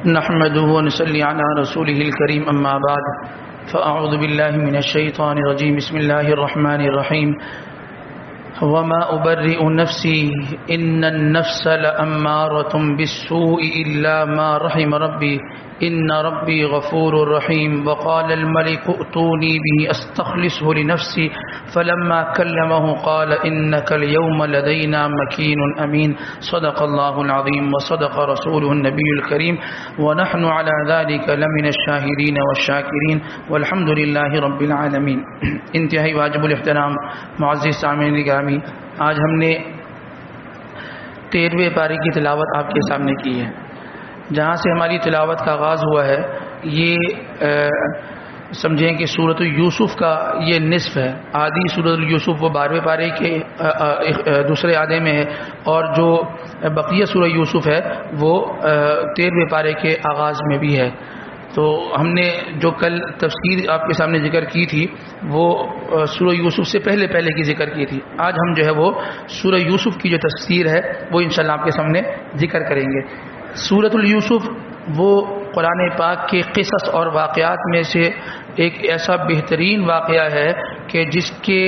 نحمده ونصلي على رسوله الكريم أما بعد فأعوذ بالله من الشيطان الرجيم بسم الله الرحمن الرحيم وما أبرئ نفسي إن النفس لأمارة بالسوء إلا ما رحم ربي إن ربي غفور رحيم وقال الملك ائتوني به أستخلصه لنفسي فلما كلمه قال إنك اليوم لدينا مكين أمين صدق الله العظيم وصدق رسوله النبي الكريم ونحن على ذلك لمن الشاهدين والشاكرين والحمد لله رب العالمين. انتہائی واجب الاحترام معزز سامعین گرامی، آج ہم نے 13ویں پارے کی تلاوت آپ کے سامنے کی ہے. جہاں سے ہماری تلاوت کا آغاز ہوا ہے یہ سمجھیں کہ سورۃ یوسف کا یہ نصف ہے. آدھی سورۃ یوسف وہ 12ویں پارے کے دوسرے آدھے میں ہے، اور جو بقیہ سورہ یوسف ہے وہ 13ویں پارے کے آغاز میں بھی ہے. تو ہم نے جو کل تفسیر آپ کے سامنے ذکر کی تھی وہ سورہ یوسف سے پہلے کی ذکر کی تھی. آج ہم جو ہے وہ سورہ یوسف کی جو تفسیر ہے وہ انشاءاللہ آپ کے سامنے ذکر کریں گے. سورۃ یوسف وہ قرآن پاک کے قصص اور واقعات میں سے ایک ایسا بہترین واقعہ ہے کہ جس کے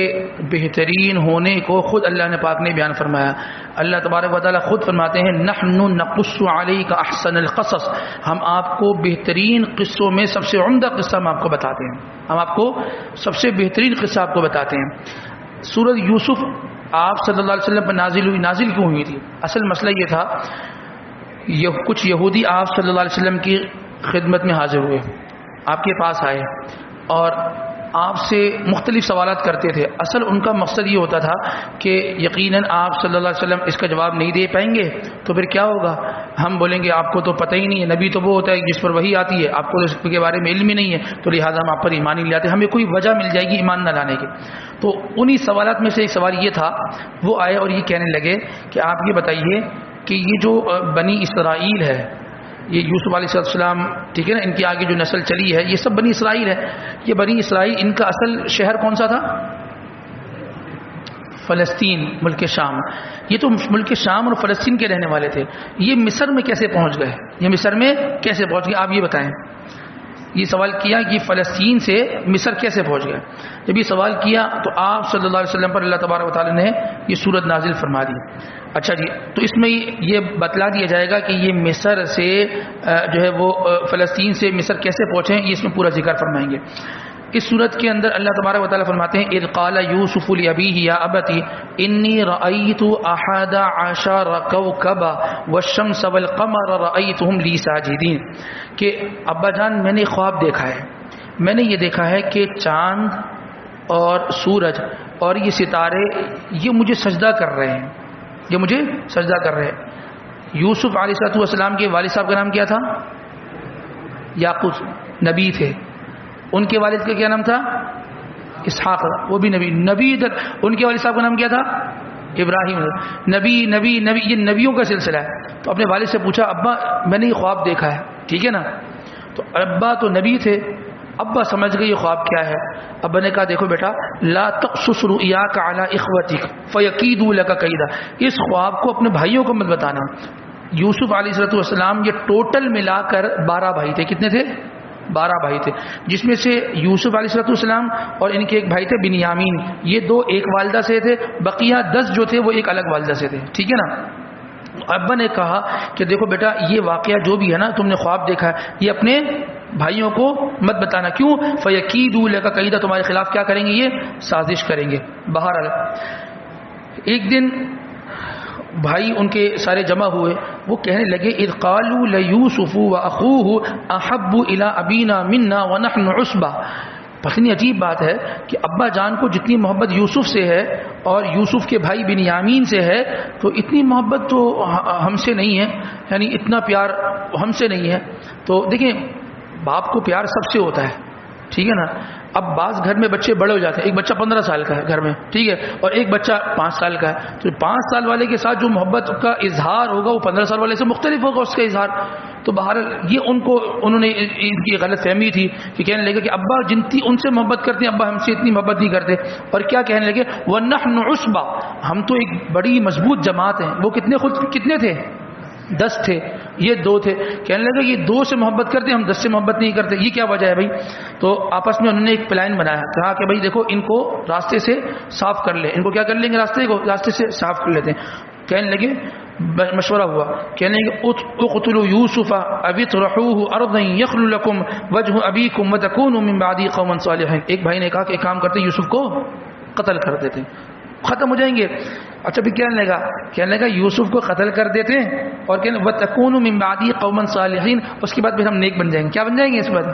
بہترین ہونے کو خود اللہ نے پاک نے بیان فرمایا. اللہ تبارک و تعالیٰ خود فرماتے ہیں نحن نقص علیک احسن القصص، ہم آپ کو بہترین قصوں میں سب سے عمدہ قصہ ہم آپ کو بتاتے ہیں، ہم آپ کو سب سے بہترین قصہ آپ کو بتاتے ہیں. سورۃ یوسف آپ صلی اللہ علیہ وسلم پر نازل کیوں ہوئی تھی؟ اصل مسئلہ یہ تھا، کچھ یہودی آپ صلی اللہ علیہ وسلم کی خدمت میں حاضر ہوئے، آپ کے پاس آئے اور آپ سے مختلف سوالات کرتے تھے. اصل ان کا مقصد یہ ہوتا تھا کہ یقیناً آپ صلی اللہ علیہ وسلم اس کا جواب نہیں دے پائیں گے تو پھر کیا ہوگا؟ ہم بولیں گے آپ کو تو پتہ ہی نہیں ہے، نبی تو وہ ہوتا ہے جس پر وحی آتی ہے، آپ کو اس کے بارے میں علم ہی نہیں ہے، تو لہٰذا ہم آپ پر ایمان ہی نہیں لاتے، ہمیں کوئی وجہ مل جائے گی ایمان نہ لانے کی. تو انہی سوالات میں سے ایک سوال یہ تھا، وہ آئے اور یہ کہنے لگے کہ آپ یہ بتائیے کہ یہ جو بنی اسرائیل ہے، یہ یوسف علیہ السلام، ٹھیک ہے نا، ان کی آگے جو نسل چلی ہے یہ سب بنی اسرائیل ہے. یہ بنی اسرائیل ان کا اصل شہر کون سا تھا؟ فلسطین، ملک شام. یہ تو ملک شام اور فلسطین کے رہنے والے تھے. یہ مصر میں کیسے پہنچ گئے؟ یہ مصر میں کیسے پہنچ گئے آپ یہ بتائیں. یہ سوال کیا کہ فلسطین سے مصر کیسے پہنچ گئے. جب یہ سوال کیا تو آپ صلی اللہ علیہ وسلم پر اللہ تبارک و تعالی نے یہ سورت نازل فرما دی. اچھا جی، تو اس میں یہ بتلا دیا جائے گا کہ یہ مصر سے جو ہے وہ فلسطین سے مصر کیسے پہنچے، یہ اس میں پورا ذکر فرمائیں گے. اس صورت کے اندر اللہ تبارک و تعالیٰ فرماتے ہیں اذ قال یوسف لابیہ یا ابتی انی رأیت احد عشر کوکبا والشمس والقمر رأیتهم لی ساجدین، کہ ابا جان میں نے خواب دیکھا ہے، میں نے یہ دیکھا ہے کہ چاند اور سورج اور یہ ستارے یہ مجھے سجدہ کر رہے ہیں، یہ مجھے سجدہ کر رہے ہیں. یوسف علیہ السلام کے والد صاحب کا نام کیا تھا؟ یعقوب، نبی تھے. ان کے والد کا کیا نام تھا؟ اسحاق، وہ بھی نبی. ان کے والد صاحب کا نام کیا تھا؟ ابراہیم. نبی یہ نبیوں کا سلسلہ ہے. تو اپنے والد سے پوچھا ابا میں نے یہ خواب دیکھا ہے، ٹھیک ہے نا. تو ابا تو نبی تھے، ابا سمجھ گئے یہ خواب کیا ہے. ابا نے کہا دیکھو بیٹا لا تقصص رؤیاک علی اخوتک فیکیدوا لک کیدا، اس خواب کو اپنے بھائیوں کو مت بتانا. یوسف علیہ السلام یہ ٹوٹل ملا کر 12 بھائی تھے. کتنے تھے؟ 12 بھائی تھے، جس میں سے یوسف علیہ السلام اور ان کے ایک بھائی تھے بنیامین، یہ دو ایک والدہ سے تھے، بقیہ 10 جو تھے وہ ایک الگ والدہ سے تھے، ٹھیک ہے نا. ابا نے کہا کہ دیکھو بیٹا یہ واقعہ جو بھی ہے نا تم نے خواب دیکھا ہے یہ اپنے بھائیوں کو مت بتانا. کیوں؟ فیکیدوا لک کیدا، تمہارے خلاف کیا کریں گے؟ یہ سازش کریں گے. بہرحال ایک دن بھائی ان کے سارے جمع ہوئے، وہ کہنے لگے اذ قالوا لیوسف واخوہ احب الی ابینا منا ونحن عصبہ. پتنی عجیب بات ہے کہ ابا جان کو جتنی محبت یوسف سے ہے اور یوسف کے بھائی بنیامین سے ہے تو اتنی محبت تو ہم سے نہیں ہے، یعنی اتنا پیار ہم سے نہیں ہے. تو دیکھیں باپ کو پیار سب سے ہوتا ہے، ٹھیک ہے نا. اب بعض گھر میں بچے بڑے ہو جاتے ہیں، ایک بچہ 15 سال کا ہے گھر میں، ٹھیک ہے، اور ایک بچہ 5 سال کا ہے. تو 5 سال والے کے ساتھ جو محبت کا اظہار ہوگا وہ 15 سال والے سے مختلف ہوگا اس کا اظہار. تو بہرحال یہ انہوں نے ان کی غلط فہمی تھی کہ کہنے لگے کہ ابا جنتی ان سے محبت کرتے ہیں ابا ہم سے اتنی محبت نہیں کرتے. اور کیا کہنے لگے وَنَحْنُ عُصْبَةٌ، ہم تو ایک بڑی مضبوط جماعت ہیں. وہ کتنے تھے؟ 10 تھے، یہ 2 تھے. کہنے لگے یہ 2 سے محبت کرتے، ہم 10 سے محبت نہیں کرتے، یہ کیا وجہ ہے بھائی؟ تو آپس میں انہوں نے ایک پلان بنایا، کہا کہ بھائی دیکھو ان کو راستے سے صاف کر لیں. ان کو کیا کر لیں گے؟ راستے سے صاف کر لیتے ہیں. کہنے لگے مشورہ ہوا، کہنے لگے اقتلوا یوسف او اطرحوه ارضا یخل لكم وجه ابیکم وتکونوا من بعدی قوما صالحین. ایک بھائی نے کہا کہ ایک کام کرتے یوسف کو قتل کر دیتے، ختم ہو جائیں گے. اچھا بھی کہنے لگا یوسف کو قتل کر دیتے ہیں اور کہنے وتکونوا من بعدی قوما صالحین، اس کے بعد پھر ہم نیک بن جائیں گے. کیا بن جائیں گے اس بعد؟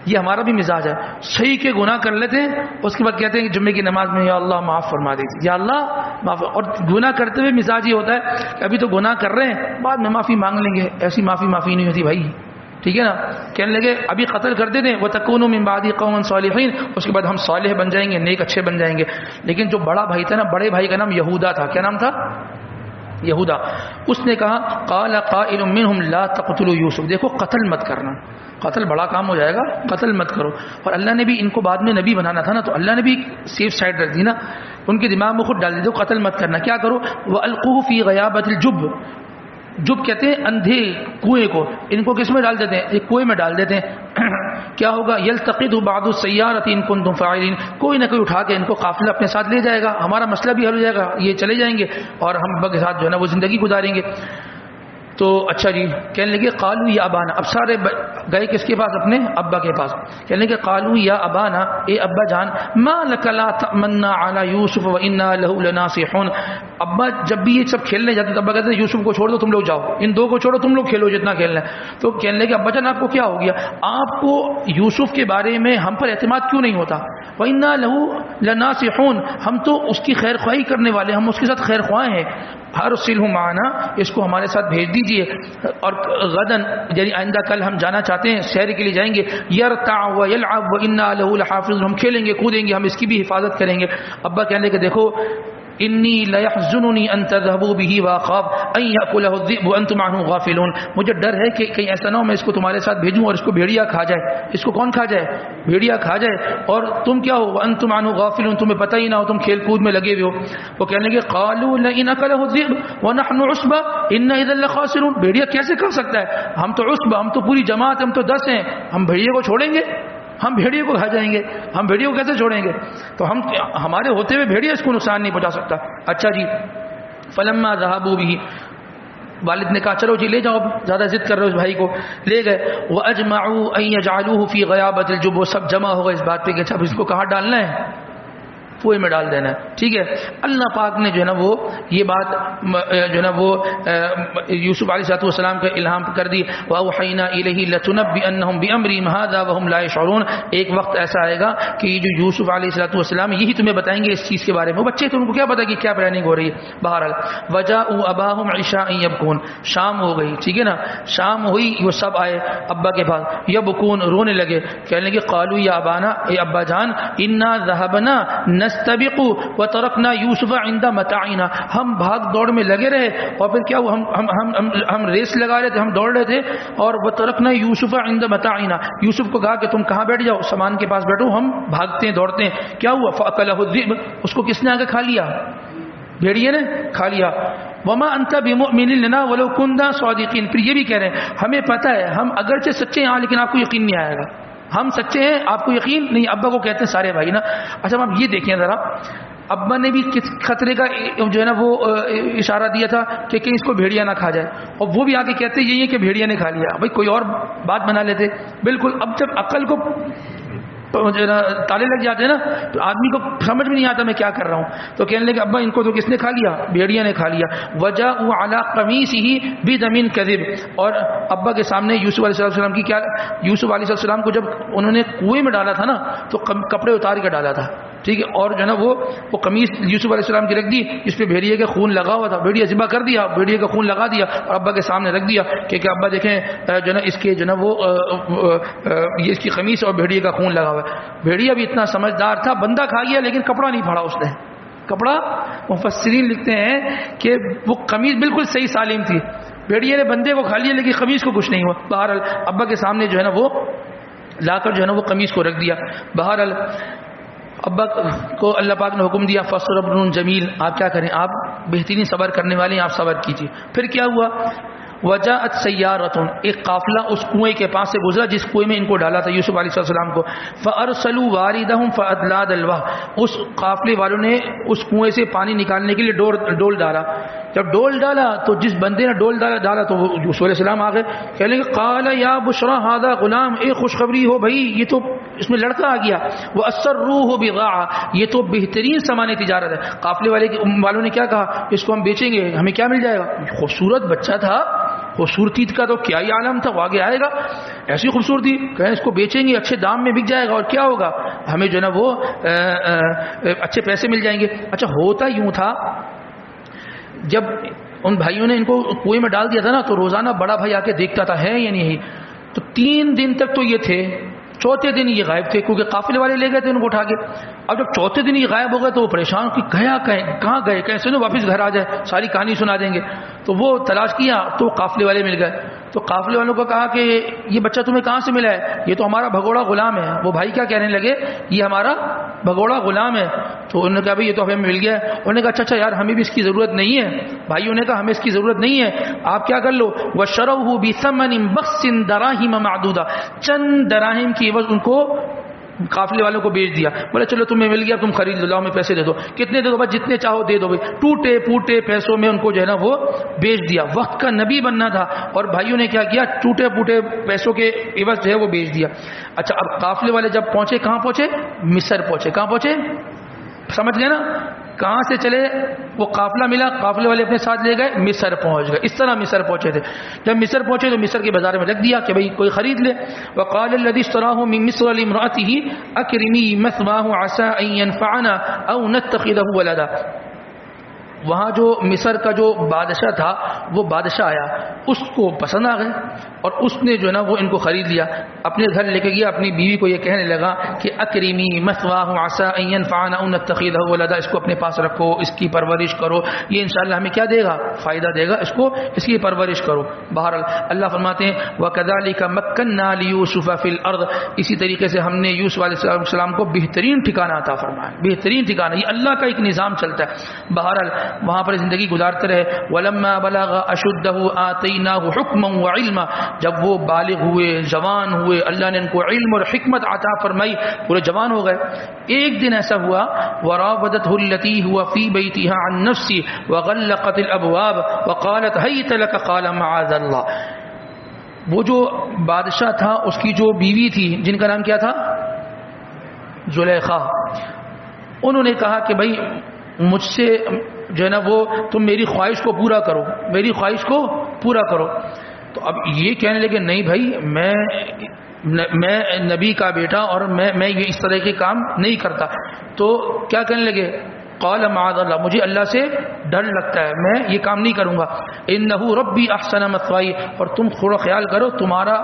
یہ ہمارا بھی مزاج ہے، صحیح کے گناہ کر لیتے ہیں، اس کے بعد کہتے ہیں کہ جمعے کی نماز میں یا اللہ معاف فرما دیجیے، یا اللہ معاف. اور گناہ کرتے ہوئے مزاج یہ ہوتا ہے کہ ابھی تو گناہ کر رہے ہیں، بعد میں معافی مانگ لیں گے. ایسی معافی نہیں ہوتی بھائی، ٹھیک ہے نا. کہنے لگے ابھی قتل کر دیتے ہیں وتکونوا من بعدی قوما صالحین، اس کے بعد ہم صالح بن جائیں گے، نیک اچھے بن جائیں گے. لیکن جو بڑا بھائی تھا نا، بڑے بھائی کا نام یہودا تھا. کیا نام تھا؟ یہودا. اس نے کہا قال قائل منهم لا تقتلوا یوسف. دیکھو قتل مت کرنا، قتل بڑا کام ہو جائے گا، قتل مت کرو. اور اللہ نے بھی ان کو بعد میں نبی بنانا تھا نا، تو اللہ نے بھی سیف سائڈ رکھ دی نا، ان کے دماغ میں خود ڈال دی قتل مت کرنا. کیا کرو؟ وَأَلْقُوهُ فِي غَيَابَةِ الْجُبِّ. جب کہتے ہیں اندھے کنویں کو، ان کو کس میں ڈال دیتے ہیں؟ ایک کنویں میں ڈال دیتے ہیں. کیا ہوگا؟ یلتقطه بعض السیارۃ ان کنتم فاعلین. کوئی نہ کوئی اٹھا کے ان کو قافلہ اپنے ساتھ لے جائے گا، ہمارا مسئلہ بھی حل ہو جائے گا، یہ چلے جائیں گے اور ہم ابا کے ساتھ جو ہے نا وہ زندگی گزاریں گے. تو اچھا جی، کہنے لگے قالوا یا ابانا. اب سارے گئے کس کے پاس؟ اپنے ابا کے پاس. کہنے لگے قالوا یا ابانا، اے ابا جان، ما لک لا تأمنا علی یوسف وانا له لناصحون. ابا جب بھی یہ سب کھیلنے جاتے تو ابا کہتے ہیں یوسف کو چھوڑ دو، تم لوگ جاؤ، ان 2 کو چھوڑو، تم لوگ کھیلو جتنا کھیلنا ہے. تو کہنے لگے ابا جان آپ کو کیا ہو گیا؟ آپ کو یوسف کے بارے میں ہم پر اعتماد کیوں نہیں ہوتا؟ وانا له لناصحون، ہم تو اس کی خیر خواہی کرنے والے، ہم اس کے ساتھ خیر خواہ ہیں. ارسلہ معنا، اس کو ہمارے ساتھ بھیج دیجئے. اور غدن یعنی آئندہ کل ہم جانا چاہتے ہیں، سیر کے لیے جائیں گے. یرتع ویلعب وانا له لحافظ، ہم کھیلیں گے کودیں گے، ہم اس کی بھی حفاظت کریں گے. ابا کہنے کہ دیکھو انی لیحزننی ان تذهبوا به واخاف ان یاکلہ الذئب وانتم عنہ غافلون. مجھے ڈر ہے کہ کہیں ایسا نہ ہو میں اس کو تمہارے ساتھ بھیجوں اور اس کو بھیڑیا کھا جائے. اس کو کون کھا جائے؟ بھیڑیا کھا جائے، اور تم کیا ہو؟ وانتم عنہ غافلون، تمہیں پتہ ہی نہ ہو، تم کھیل کود میں لگے ہوئے ہو. وہ کہنے لگے قالوا لئن اکلہ الذئب ونحن عصبہ انا اذا لخاسرون. بھیڑیا کیسے کھا سکتا ہے؟ ہم تو عصبہ، ہم تو پوری جماعت، ہم تو 10 ہیں، ہم بھیڑیے کو چھوڑیں گے؟ ہم بھیڑیے کو کھا جائیں گے، ہم بھیڑیے کو کیسے چھوڑیں گے؟ تو ہمارے ہوتے ہوئے بھیڑیا اس کو نقصان نہیں پہنچا سکتا. اچھا جی، فلما ذهبوا به، والد نے کہا چلو جی لے جاؤ، زیادہ ضد کر رہے ہو اس بھائی کو. لے گئے. واجمعوا ان يجعلوه في غيابة الجب، وہ سب جمع ہو گئے اس بات پہ کہ اب اس کو کہاں ڈالنا ہے؟ کنویں میں ڈال دینا ہے. ٹھیک ہے. اللہ پاک نے جو ہے نا وہ یہ بات جو ہے نا وہ یوسف علیہ السلام کا الہام کر دی. وَأَوْحَيْنَا إِلَيْهِ لَتُنَبِّئَنَّهُم بِأَمْرِهِمْ هَذَا وَهُمْ لَا يَشْعُرُونَ. ایک وقت ایسا آئے گا کہ یہ جو یوسف علیہ السلام یہی تمہیں بتائیں گے اس چیز کے بارے میں. وہ بچے تو ان کو کیا پتا کہ کیا پلاننگ ہو رہی ہے. بہرحال وَجَاءُوا أَبَاهُمْ عِشَاءً يَبْكُونَ، شام ہو گئی. ٹھیک ہے نا، شام ہوئی، وہ سب آئے ابا کے پاس. یبکون، رونے لگے. کہنے لگے قالوا یا ابانا، اے ابا جان، انا ذهبنا نستبق وترکنا یوسف عند متاعنا، ہم بھاگ دوڑ میں لگے رہے اور پھر کیا ہوا، ہم ریس لگا رہے تھے، ہم دوڑ رہے تھے. اور وترکنا یوسف عند متاعنا، یوسف کو کہا کہ تم کہاں بیٹھ جاؤ، سامان کے پاس بیٹھو، ہم بھاگتے ہیں دوڑتے ہیں. کیا ہوا؟ فاکلہ الذئب، اس کو کس نے آگے کھا لیا؟ بھیڑیے نے کھا لیا. وما انت بمؤمن لنا ولو كنا صادقین. پھر یہ بھی کہہ رہے ہیں ہمیں پتہ ہے ہم اگرچہ سچے ہیں لیکن آپ کو یقین نہیں آئے گا، ہم سچے ہیں آپ کو یقین نہیں. ابا کو کہتے ہیں سارے بھائی نا. اچھا اب یہ دیکھیں ذرا، ابا نے بھی کس خطرے کا جو ہے نا وہ اشارہ دیا تھا کہ کہیں اس کو بھیڑیا نہ کھا جائے، اور وہ بھی آگے کہتے یہی ہے کہ بھیڑیا نے کھا لیا. بھائی کوئی اور بات بنا لیتے. بالکل اب جب عقل کو تالے لگ جاتے ہیں نا تو آدمی کو سمجھ میں نہیں آتا میں کیا کر رہا ہوں. تو کہنے لگے ابا ان کو تو کس نے کھا لیا؟ بھیڑیا نے کھا لیا. وجاءوا علی قمیصہ بدم کذب، اور ابا کے سامنے یوسف علیہ السلام کی کیا، یوسف علیہ السلام کو جب انہوں نے کنویں میں ڈالا تھا نا تو کپڑے اتار کے ڈالا تھا. ٹھیک ہے. اور جو ہے نا وہ قمیص یوسف علیہ السلام کی رکھ دی، اس پہ بھیڑیے کا خون لگا ہوا تھا. بھیڑیا ذبح کر دیا، بھیڑیے کا خون لگا دیا اور ابا کے سامنے رکھ دیا کہ ابا دیکھیں جو ہے نا اس کے جو ہے نا وہ یہ اس کی قمیص اور بھیڑیے کا خون لگا ہوا ہے. بھیڑیا بھی اتنا سمجھدار تھا، بندہ کھا گیا لیکن کپڑا نہیں پھاڑا اس نے. کپڑا، مفسرین لکھتے ہیں کہ وہ قمیص بالکل صحیح سالم تھی. بھیڑیے نے بندے کو کھا لیا لیکن قمیص کو کچھ نہیں ہوا. بہرحال ابا کے سامنے جو ہے نا وہ لا کر جو ہے نا وہ قمیص کو رکھ دیا. بہرحال ابا کو اللہ پاک نے حکم دیا فصبر جمیل، آپ کیا کریں، آپ بہترین صبر کرنے والے ہیں، آپ صبر کیجیے. پھر کیا ہوا؟ وجاءت سیارۃ، ایک قافلہ اس کنویں کے پاس سے گزرا جس کنویں میں ان کو ڈالا تھا یوسف علیہ السلام کو. فارسلوا واردہم فادلی دلوہ، اس قافلے والوں نے اس کنویں سے پانی نکالنے کے لیے ڈول ڈالا. جب ڈول ڈالا تو جس بندے نے ڈول ڈالا تو یوسف علیہ السلام آ گئے، کہنے لگے قال یا بشرا ھذا غلام، اے خوشخبری ہو بھائی یہ تو اس میں لڑکا آ گیا. واسروہ بضاعہ، یہ تو بہترین سامان تجارت ہے. قافلے والوں نے کیا کہا، اس کو ہم بیچیں گے، ہمیں کیا مل جائے گا. خوبصورت بچہ تھا، خوبصورتی کا تو کیا ہی عالم تھا، وہ آگے آئے گا. ایسی خوبصورتی کہیں اس کو بیچیں گے، اچھے دام میں بک جائے گا، اور کیا ہوگا ہمیں جو ہے نا وہ اچھے پیسے مل جائیں گے. اچھا ہوتا یوں تھا، جب ان بھائیوں نے ان کو کنویں میں ڈال دیا تھا نا تو روزانہ بڑا بھائی آ کے دیکھتا تھا ہے یا نہیں. تو 3 دن تک تو یہ تھے، چوتھے دن یہ غائب تھے کیونکہ قافلے والے لے گئے تھے ان کو اٹھا کے. اب جب چوتھے دن یہ غائب ہو گئے تو وہ پریشان کہ گیا کہاں گئے، کیسے نا واپس گھر آ جائے، ساری کہانی سنا دیں گے. تو وہ تلاش کیا تو قافلے والے مل گئے. تو قافلے والوں کو کہا کہ یہ بچہ تمہیں کہاں سے ملا ہے، یہ تو ہمارا بھگوڑا غلام ہے. وہ بھائی کیا کہنے لگے، یہ ہمارا بھگوڑا غلام ہے. تو انہوں نے کہا بھائی یہ تو ہمیں مل گیا ہے. انہوں نے کہا اچھا یار ہمیں بھی اس کی ضرورت نہیں ہے. بھائیوں نے کہا ہمیں اس کی ضرورت نہیں ہے، آپ کیا کر لو، وشروہ بثمن بخس دراہم معدودہ، چند دراہم کی عوض ان کو قافلے والوں کو بیچ دیا. بولے چلو تمہیں مل گیا، تم خرید لو، میں پیسے دے دو. کتنے دے دو بس، جتنے چاہو دے دو. ٹوٹے پوٹے پیسوں میں ان کو جو ہے نا وہ بیچ دیا. وقت کا نبی بننا تھا اور بھائیوں نے کیا کیا، ٹوٹے پوٹے پیسوں کے عوض جو ہے وہ بیچ دیا. اچھا اب قافلے والے جب پہنچے، کہاں پہنچے، مصر پہنچے. کہاں پہنچے سمجھ گئے نا، کہاں سے چلے، وہ قافلہ ملا، قافلے والے اپنے ساتھ لے گئے، مصر پہنچ گئے. اس طرح مصر پہنچے تھے. جب مصر پہنچے تو مصر کے بازار میں رکھ دیا کہ بھئی کوئی خرید لے. وقال الذي اشتراه من مصر لامرأته اكرمي مثواه عسى ان ينفعنا او نتخذه ولدا. وہاں جو مصر کا جو بادشاہ تھا وہ بادشاہ آیا، اس کو پسند آ گئے اور اس نے جو ہے نا وہ ان کو خرید لیا. اپنے گھر لے کے گیا، اپنی بیوی کو یہ کہنے لگا کہ اکریمی مثواہ عسى ان ينفعنا او نتخذه ولدا، اس کو اپنے پاس رکھو، اس کی پرورش کرو، یہ انشاءاللہ ہمیں کیا دے گا، فائدہ دے گا، اس کو اس کی پرورش کرو. بہرحال اللہ فرماتے ہیں وَكَذَلِكَ مَكَّنَّا لِيُوسُفَ فِي الْأَرْضِ، اسی طریقے سے ہم نے یوسف علیہ السلام کو بہترین ٹھکانہ عطا فرمایا. بہترین ٹھکانہ، یہ اللہ کا ایک نظام چلتا ہے. بہرحال وہاں پر زندگی گزارتے رہے. وَلَمَّا بَلَغَ أَشُدَّهُ آتَيْنَاهُ حُكْمًا وَعِلْمًا، جب وہ بالغ ہوئے، جوان ہوئے، اللہ نے ان کو علم اور حکمت عطا فرمائی، پورے جوان ہو گئے. ایک دن ایسا ہوا وَرَاوَدَتْهُ الَّتِي هُوَ فِي بَيْتِهَا عَن نَفْسِهِ وَغَلَّقَتِ الْأَبْوَابَ وَقَالَتْ هَيْتَ لَكَ قَالَ مَعَاذَ اللَّهِ. وہ جو بادشاہ تھا اس کی جو بیوی تھی جن کا نام کیا تھا، زلیخا، انہوں نے کہا کہ بھائی مجھ سے جو ہے نا وہ تم میری خواہش کو پورا کرو، میری خواہش کو پورا کرو. تو اب یہ کہنے لگے نہیں بھائی میں نبی کا بیٹا اور میں یہ اس طرح کے کام نہیں کرتا. تو کیا کہنے لگے، قال معاذ اللہ، مجھے اللہ سے ڈر لگتا ہے، میں یہ کام نہیں کروں گا. انہ ربی احسن مثوائی، اور تم تھوڑا خیال کرو تمہارا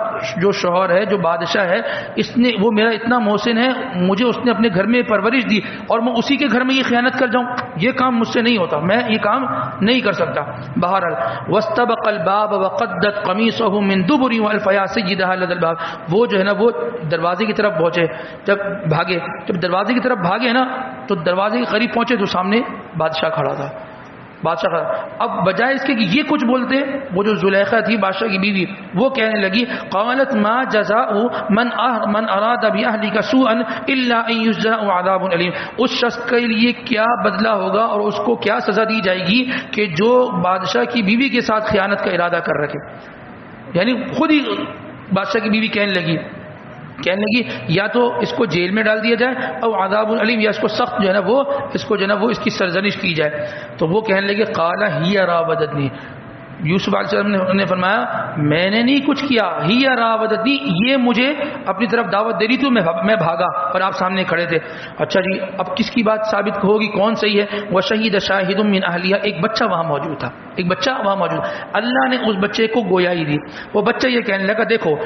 جو شوہر ہے، جو بادشاہ ہے، اس نے وہ میرا اتنا محسن ہے، مجھے اس نے اپنے گھر میں پرورش دی اور میں اسی کے گھر میں یہ خیانت کر جاؤں، یہ کام مجھ سے نہیں ہوتا، میں یہ کام نہیں کر سکتا. بہرحال واستبق الباب وقدت قمیصه من دبر والف يا سيدها لدى الباب، وہ جو ہے نا وہ دروازے کی طرف پہنچے، جب دروازے کی طرف بھاگے نا تو دروازے کے قریب پہنچے تو سامنے بادشاہ کھڑا تھا. اب بجائے اس کے کہ یہ کچھ بولتے، وہ جو زلیخا تھی بادشاہ کی بیوی، وہ کہنے لگی قالت ما جزاء من اراد باهلك سوءا الا ان يجزى عذاب الیم، اس شخص کے لیے کیا بدلہ ہوگا اور اس کو کیا سزا دی جائے گی کہ جو بادشاہ کی بیوی کے ساتھ خیانت کا ارادہ کر رکھے. یعنی خود ہی بادشاہ کی بیوی کہنے لگی یا تو اس کو جیل میں ڈال دیا جائے او عذاب الیم، یا اس کو سخت جو ہے نا وہ اس کی سرزنش کی جائے. تو وہ کہنے لگے قال ہی راودتنی، یوسف علیہ السلام نے فرمایا میں نے نہیں کچھ کیا، ہی راودتنی، یہ مجھے اپنی طرف دعوت دے رہی تھی، میں بھاگا اور آپ سامنے کھڑے تھے. اچھا جی اب کس کی بات ثابت ہوگی، کون صحیح ہے. وشہید شاہد من اہلیہ، ایک بچہ وہاں موجود تھا، اللہ نے اس بچے کو گویائی دی. وہ بچہ یہ کہنے لگا، دیکھو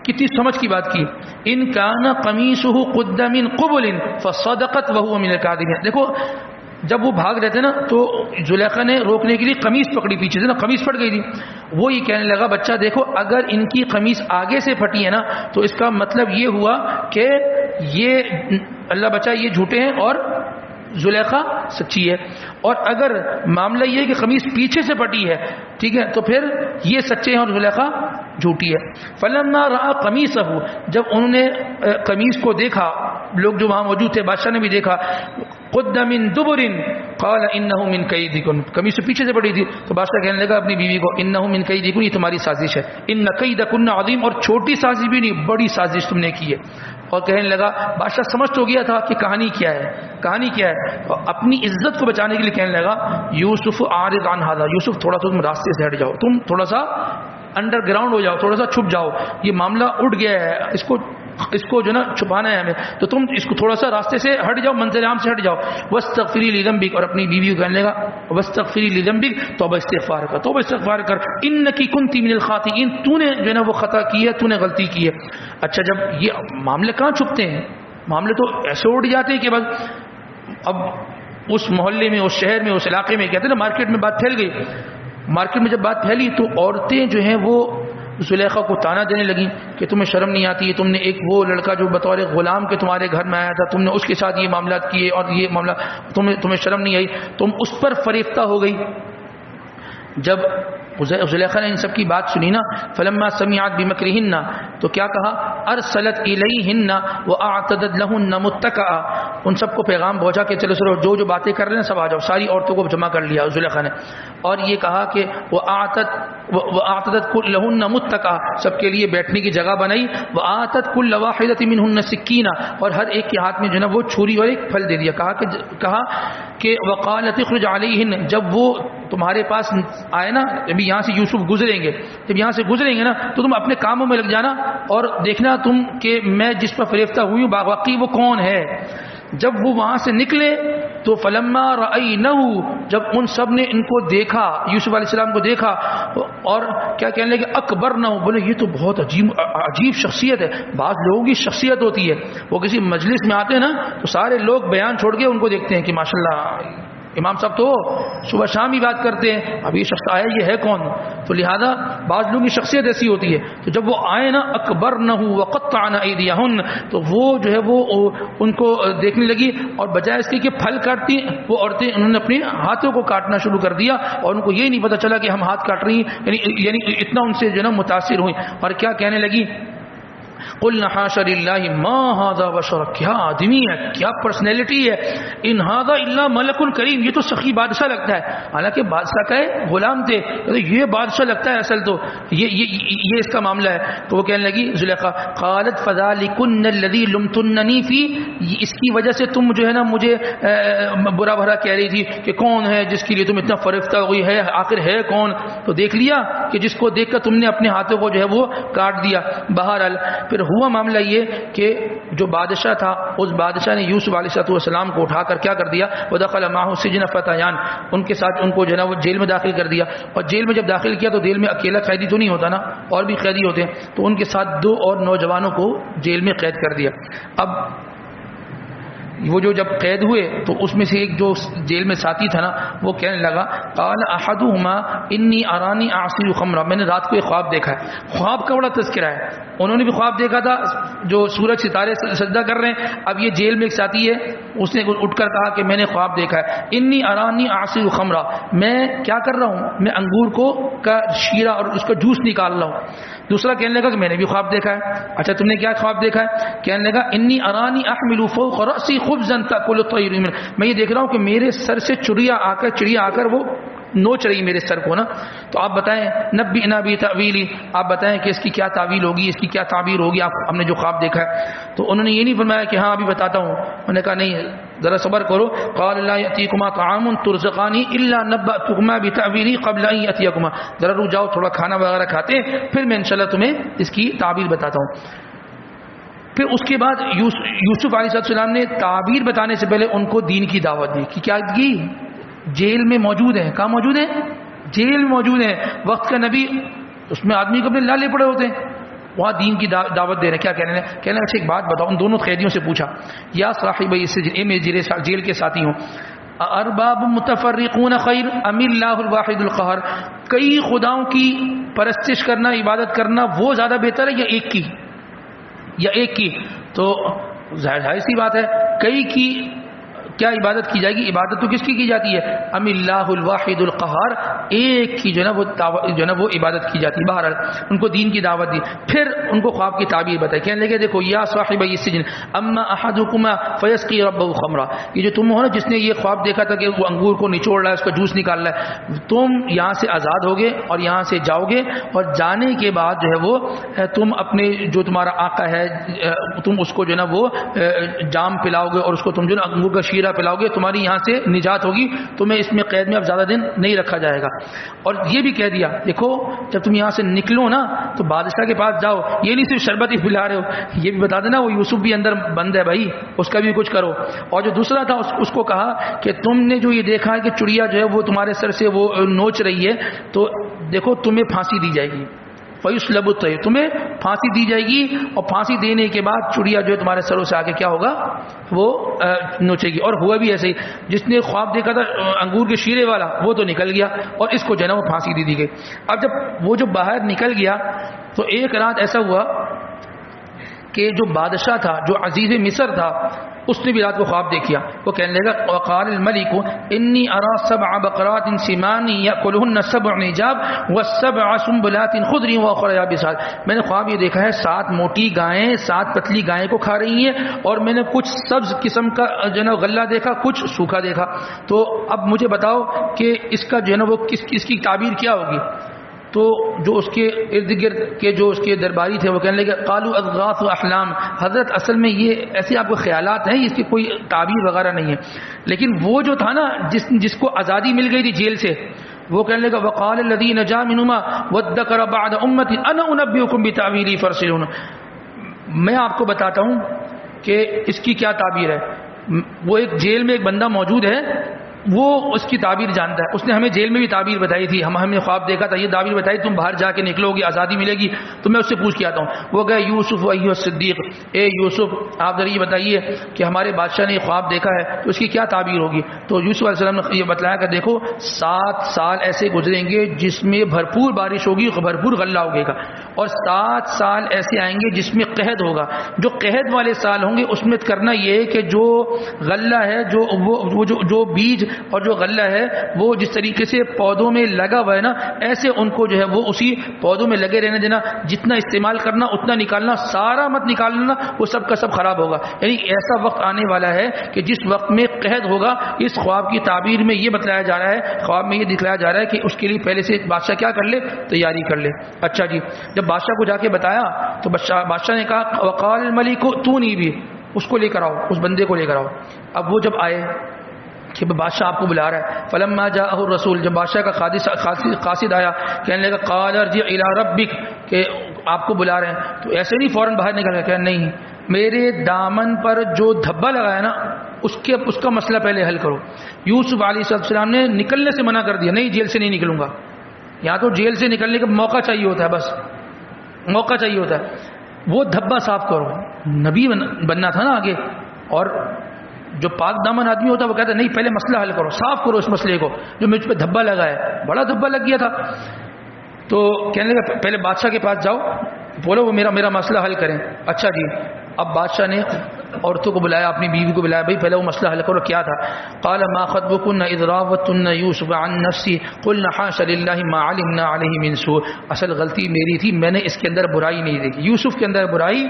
کتنی سمجھ کی بات کی، ان کان قمیصہ قد من قبل فصدقت وهو من الكاذبین. دیکھو جب وہ بھاگ رہے تھے نا تو زلیخا نے روکنے کے لیے قمیص پکڑی پیچھے سے نا، قمیص پھٹ گئی تھی. وہ یہ کہنے لگا بچہ دیکھو اگر ان کی قمیص آگے سے پھٹی ہے نا تو اس کا مطلب یہ ہوا کہ یہ اللہ بچہ یہ جھوٹے ہیں اور زلیخا سچی ہے. اور اگر معاملہ یہ کہ قمیص پیچھے سے پٹی ہے ٹھیک ہے تو پھر یہ سچے ہیں اور زلیخا جھوٹی ہے. فلما رأى قمیصہ، جب انہوں نے قمیص کو دیکھا، لوگ جو وہاں موجود تھے بادشاہ نے بھی دیکھا، قد من دبر قال انه من کیدکن، قمیص پیچھے سے پڑی تھی تو بادشاہ کہنے لگا اپنی بیوی کو انه من کیدکن، یہ تمہاری سازش ہے، ان کیدکن عظیم، اور چھوٹی سازش بھی نہیں بڑی سازش تم نے کی ہے. اور کہنے لگا بادشاہ سمجھ تو گیا تھا کہ کہانی کیا ہے، کہانی کیا ہے، اپنی عزت کو بچانے کے لیے کہنے لگا یوسف اعرض عن هذا، یوسف تھوڑا سا تم راستے سے ہٹ جاؤ، تم تھوڑا سا انڈر گراؤنڈ ہو جاؤ، تھوڑا سا چھپ جاؤ، یہ معاملہ اٹھ گیا ہے، اس کو جو نا چھپانا ہے ہمیں، تو تم اس کو تھوڑا سا راستے سے ہٹ جاؤ، منظر عام سے ہٹ جاؤ. واستغفری لذنبک، اور اپنی بیوی کو کہنے لگا واستغفری لذنبک، توبہ استغفار کر، توبہ استغفار کر، انکی کنتی من الخاطئین، تو نے جو ہے نا وہ خطا کی ہے، تو نے غلطی کی ہے. اچھا جب یہ معاملے کہاں چھپتے ہیں، معاملے تو ایسے اٹھ جاتے ہیں کہ بس اب اس محلے میں، اس شہر میں، اس علاقے میں، کہتے ہیں نا مارکیٹ میں بات پھیل گئی. مارکیٹ میں جب بات پھیلی تو عورتیں جو ہیں وہ زلیخا کو تانا دینے لگیں کہ تمہیں شرم نہیں آتی، تم نے ایک وہ لڑکا جو بطور غلام کے تمہارے گھر میں آیا تھا، تم نے اس کے ساتھ یہ معاملات کیے، اور یہ معاملہ تمہیں شرم نہیں آئی، تم اس پر فریفتہ ہو گئی. جب زلیخا نے ان سب کی بات سنی نا، فلما سمعت بمکرہن، تو کیا کہا، ارسلت الیہن واعتدت لہن متکئا، ان سب کو پیغام پہنچا کہ چلو جو باتیں کر رہے ہیں سب آ جاؤ، ساری عورتوں کو جمع کر لیا زلیخا نے، اور یہ کہا کہ واعتدت لہن متکئا، سب کے لیے بیٹھنے کی جگہ بنائی، واعتت کل واحدۃ منہن سکینہ، اور ہر ایک کے ہاتھ میں جو ہے وہ چھری اور ایک پھل دے دیا. کہا کہ وقالت اخرج علیہن، جب وہ تمہارے پاس آئے نا، ابھی یہاں سے یوسف گزریں گے، جب یہاں سے گزریں گے نا تو تم اپنے کاموں میں لگ جانا اور دیکھنا تم کہ میں جس پر فریفتہ ہوئی ہوں واقعی وہ کون ہے. جب وہ وہاں سے نکلے تو فلما رأینہ، جب ان سب نے ان کو دیکھا، یوسف علیہ السلام کو دیکھا، اور کیا کہنے لگے اکبرنہ، بولے یہ تو بہت عجیب شخصیت ہے. بعض لوگوں کی شخصیت ہوتی ہے، وہ کسی مجلس میں آتے ہیں نا تو سارے لوگ بیان چھوڑ کے ان کو دیکھتے ہیں کہ ماشاءاللہ امام صاحب تو صبح شام ہی بات کرتے ہیں، اب یہ شخص آیا یہ ہے کون. تو لہذا بعض لوگوں کی شخصیت ایسی ہوتی ہے. تو جب وہ آئے نا اکبرنہ وقطعن ایدیہن، تو وہ جو ہے وہ ان کو دیکھنے لگی، اور بجائے اس کے پھل کاٹتی وہ عورتیں انہوں نے اپنے ہاتھوں کو کاٹنا شروع کر دیا، اور ان کو یہ نہیں پتہ چلا کہ ہم ہاتھ کاٹ رہی ہیں، یعنی اتنا ان سے جو ہے نا متاثر ہوئی. اور کیا کہنے لگی، قلنا حاشا للہ ما ھذا بشر، کیا آدمی ہے، کیا پرسنالٹی ہے، ان ھذا الا ملک کریم، یہ تو سخی بادشاہ لگتا ہے، حالانکہ بادشاہ کا غلام تھے، یہ بادشاہ لگتا ہے اصل تو یہ اس کا معاملہ ہے. تو وہ کہنے لگی زلیخا، قالت فذلکن الذی لمتننی فی، اس کی وجہ سے تم جو ہے نا مجھے برا بھرا کہہ رہی تھی کہ کون ہے جس کے لیے تم اتنا فریفتہ ہوئی ہے، آخر ہے کون. تو دیکھ لیا کہ جس کو دیکھ کر تم نے اپنے ہاتھوں کو جو ہے وہ کاٹ دیا. بہرحال پھر ہوا معاملہ یہ کہ جو بادشاہ تھا اس بادشاہ نے یوسف علیہ السلام کو اٹھا کر کیا کر دیا، ودخل معه السجن فتیان، ان کے ساتھ ان کو جو ہے نا وہ جیل میں داخل کر دیا. اور جیل میں جب داخل کیا تو جیل میں اکیلا قیدی تو نہیں ہوتا نا، اور بھی قیدی ہوتے ہیں، تو ان کے ساتھ 2 اور نوجوانوں کو جیل میں قید کر دیا. اب وہ جو جب قید ہوئے تو اس میں سے ایک جو جیل میں ساتھی تھا نا وہ کہنے لگا، قال احدهما انی ارانی اعصر خمرا، میں نے رات کو ایک خواب دیکھا ہے. خواب کا بڑا تذکرہ ہے، انہوں نے بھی خواب دیکھا تھا جو سورج ستارے سجدہ کر رہے ہیں. اب یہ جیل میں ایک ساتھی ہے، اس نے اٹھ کر کہا کہ میں نے خواب دیکھا ہے، انی ارانی اعصر خمرا، میں کیا کر رہا ہوں، میں انگور کا شیرہ اور اس کا جوس نکال رہا ہوں. دوسرا کہنے لگا کہ میں نے بھی خواب دیکھا ہے. اچھا تم نے کیا خواب دیکھا ہے؟ کہنے لگا انی ارانی احمل فوق رأسی خبزا تاکل الطیر منه، میں یہ دیکھ رہا ہوں کہ میرے سر سے چڑیا آ کر وہ نوچ رہی میرے سر کو نا. تو آپ بتائیں، نبئنا بتأویلی، آپ بتائیں کہ اس کی کیا تعویل ہوگی، اس کی کیا تعبیر ہوگی، ہم نے جو خواب دیکھا ہے. تو انہوں نے یہ نہیں فرمایا کہ ہاں ابھی بتاتا ہوں، انہوں نے کہا نہیں ذرا صبر کرو. قال لا یأتیکما طعام ترزقانی الا نبأتکما بتأویلی قبل ان یأتیکما، ذرا رک جاؤ تھوڑا کھانا وغیرہ کھاتے پھر میں انشاءاللہ تمہیں اس کی تعبیر بتاتا ہوں. پھر اس کے بعد یوسف علیہ السلام نے تعبیر بتانے سے پہلے ان کو دین کی دعوت دی کہ کیا کی، جیل میں موجود ہیں. کہاں موجود ہیں؟ جیل میں موجود ہیں. وقت کا نبی، اس میں آدمی کو اپنے لالے پڑے ہوتے ہیں، وہاں دین کی دعوت دے رہے ہیں. کیا کہنے ہیں؟ کہنے اچھا ایک بات بتاؤ. ان دونوں قیدیوں سے پوچھا، یا صاحب السجن، میرے جیل کے ساتھی ہوں، ارباب متفرقون خیر ام اللہ الواحد القہار، کئی خداؤں کی پرستش کرنا، عبادت کرنا وہ زیادہ بہتر ہے یا ایک کی؟ تو ظاہر سی بات ہے، کئی کی کیا عبادت کی جائے گی؟ عبادت تو کس کی جاتی ہے؟ ام اللہ الواحد القہار، ایک کی جو ہے وہ عبادت کی جاتی ہے۔ بہرحال ان کو دین کی دعوت دی، پھر ان کو خواب کی تعبیر بتائی، کہنے لگے دیکھو یا صاحب السجن اما احدکما فیسقی ربہ خمرا، یہ جو تم ہو نا جس نے یہ خواب دیکھا تھا کہ وہ انگور کو نچوڑ رہا ہے، اس کا جوس نکال رہا ہے، تم یہاں سے آزاد ہوگے اور یہاں سے جاؤ گے، اور جانے کے بعد جو ہے وہ تم اپنے جو تمہارا آقا ہے تم اس کو جو ہے نا وہ جام پلاؤ گے اور اس کو تم جو ہے انگور کا شیرہ پلاؤ گے، تمہاری یہاں سے نجات ہوگی، تمہیں اس میں قید میں اب زیادہ دن نہیں رکھا جائے گا۔ اور یہ بھی کہہ دیا دیکھو جب تم یہاں سے نکلو نا تو بادشاہ کے پاس جاؤ، یہ نہیں صرف شربت ہی پلا رہے ہو، یہ بھی بتا دینا وہ یوسف بھی اندر بند ہے بھائی، اس کا بھی کچھ کرو۔ اور جو دوسرا تھا اس کو کہا کہ تم نے جو یہ دیکھا ہے کہ چڑیا جو ہے وہ تمہارے سر سے وہ نوچ رہی ہے، تو دیکھو تمہیں پھانسی دی جائے گی، فیصلب الطیر، تمہیں پھانسی دی جائے گی، اور پھانسی دینے کے بعد چڑیا جو ہے تمہارے سروں سے آگے کیا ہوگا وہ نوچے گی۔ اور ہوا بھی ایسے ہی، جس نے خواب دیکھا تھا انگور کے شیرے والا وہ تو نکل گیا اور اس کو جو ہے نا وہ پھانسی دے دی گئی۔ اب جب وہ جو باہر نکل گیا تو ایک رات ایسا ہوا کہ جو بادشاہ تھا، جو عزیز مصر تھا، اس نے بھی رات کو خواب دیکھا، وہ کہنے لگا وقال الملک انی ارى 7 بقرات سمان یاکلهن 7 عجاب و7 سنبلات خضر واخر یابسات، میں نے خواب یہ دیکھا ہے 7 موٹی گائیں 7 پتلی گائیں کو کھا رہی ہیں، اور میں نے کچھ سبز قسم کا جو ہے نا غلہ دیکھا، کچھ سوکھا دیکھا، تو اب مجھے بتاؤ کہ اس کا جو ہے نا وہ کس کی تعبیر کیا ہوگی؟ تو جو اس کے ارد گرد کے جو اس کے درباری تھے وہ کہنے لگے قالوا اضغاث احلام، حضرت اصل میں یہ ایسے آپ کو خیالات ہیں، اس کی کوئی تعبیر وغیرہ نہیں ہے۔ لیکن وہ جو تھا نا جس کو آزادی مل گئی تھی جیل سے، وہ کہنے لگا وقال الذي نجا منهما وادكر بعد امه انا انبئكم بتاويله فارسلون، میں آپ کو بتاتا ہوں کہ اس کی کیا تعبیر ہے۔ وہ ایک جیل میں ایک بندہ موجود ہے، وہ اس کی تعبیر جانتا ہے، اس نے ہمیں جیل میں بھی تعبیر بتائی تھی، ہم نے خواب دیکھا تھا، یہ تعبیر بتائی تم باہر جا کے نکلو گی آزادی ملے گی، تو میں اس سے پوچھ کے آتا ہوں۔ وہ گئے یوسف ایھا الصدیق، اے یوسف آپ ذرا یہ بتائیے کہ ہمارے بادشاہ نے خواب دیکھا ہے تو اس کی کیا تعبیر ہوگی؟ تو یوسف علیہ السلام نے یہ بتلایا کہ دیکھو 7 سال ایسے گزریں گے جس میں بھرپور بارش ہوگی، بھرپور غلہ اگے گا، اور 7 سال ایسے آئیں گے جس میں قحط ہوگا۔ جو قحط والے سال ہوں گے اس میں کرنا یہ ہے کہ جو غلہ ہے جو بیج اور جو غلہ ہے وہ جس طریقے سے پودوں میں لگا ہوا ہے نا، ایسے ان کو جو ہے وہ اسی پودوں میں لگے رہنے دینا، جتنا استعمال کرنا اتنا نکالنا، سارا مت نکالنا، وہ سب کا سب خراب ہوگا۔ یعنی ایسا وقت آنے والا ہے کہ جس وقت میں قحط ہوگا، اس خواب کی تعبیر میں یہ بتلایا جا رہا ہے، خواب میں یہ دکھلایا جا رہا ہے کہ اس کے لیے پہلے سے بادشاہ کیا کر لے، تیاری کر لے۔ اچھا جی، جب بادشاہ کو جا کے بتایا تو بادشاہ نے کہا وقال الملک اتونی بھی، اس کو لے کر آؤ، اس بندے کو لے کر آؤ۔ اب وہ جب آئے کہ بادشاہ آپ کو بلا رہا ہے، فلما جاءه الرسول، جب بادشاہ کا قاصد آیا، کہنے لگا قال ارجع الى ربک، کہ آپ کو بلا رہے ہیں، تو ایسے نہیں فوراً باہر نکل گیا، کہ نہیں میرے دامن پر جو دھبا لگا ہے نا اس کا مسئلہ پہلے حل کرو۔ یوسف علیہ السلام نے نکلنے سے منع کر دیا، نہیں جیل سے نہیں نکلوں گا، یہاں تو جیل سے نکلنے کا موقع چاہیے ہوتا ہے، بس موقع چاہیے ہوتا ہے، وہ دھبا صاف کرو۔ نبی بننا تھا نا آگے، اور جو پاک دامن آدمی ہوتا ہے وہ کہتا ہے نہیں پہلے مسئلہ حل کرو، صاف کرو اس مسئلے کو، جو مجھ پہ دھبا لگا ہے، بڑا دھبا لگ گیا تھا۔ تو کہنے لگا پہلے بادشاہ کے پاس جاؤ، بولو وہ میرا مسئلہ حل کریں۔ اچھا جی، اب بادشاہ نے عورتوں کو بلایا، اپنی بیوی کو بلایا، بھائی پہلے وہ مسئلہ حل کرو، کیا تھا؟ قال ما خطبكن اذ راوتن يوسف عن نفسه قلنا حاشا لله ما علمنا عليه من سوء، اصل غلطی میری تھی، میں نے اس کے اندر برائی نہیں دیکھی، یوسف کے اندر برائی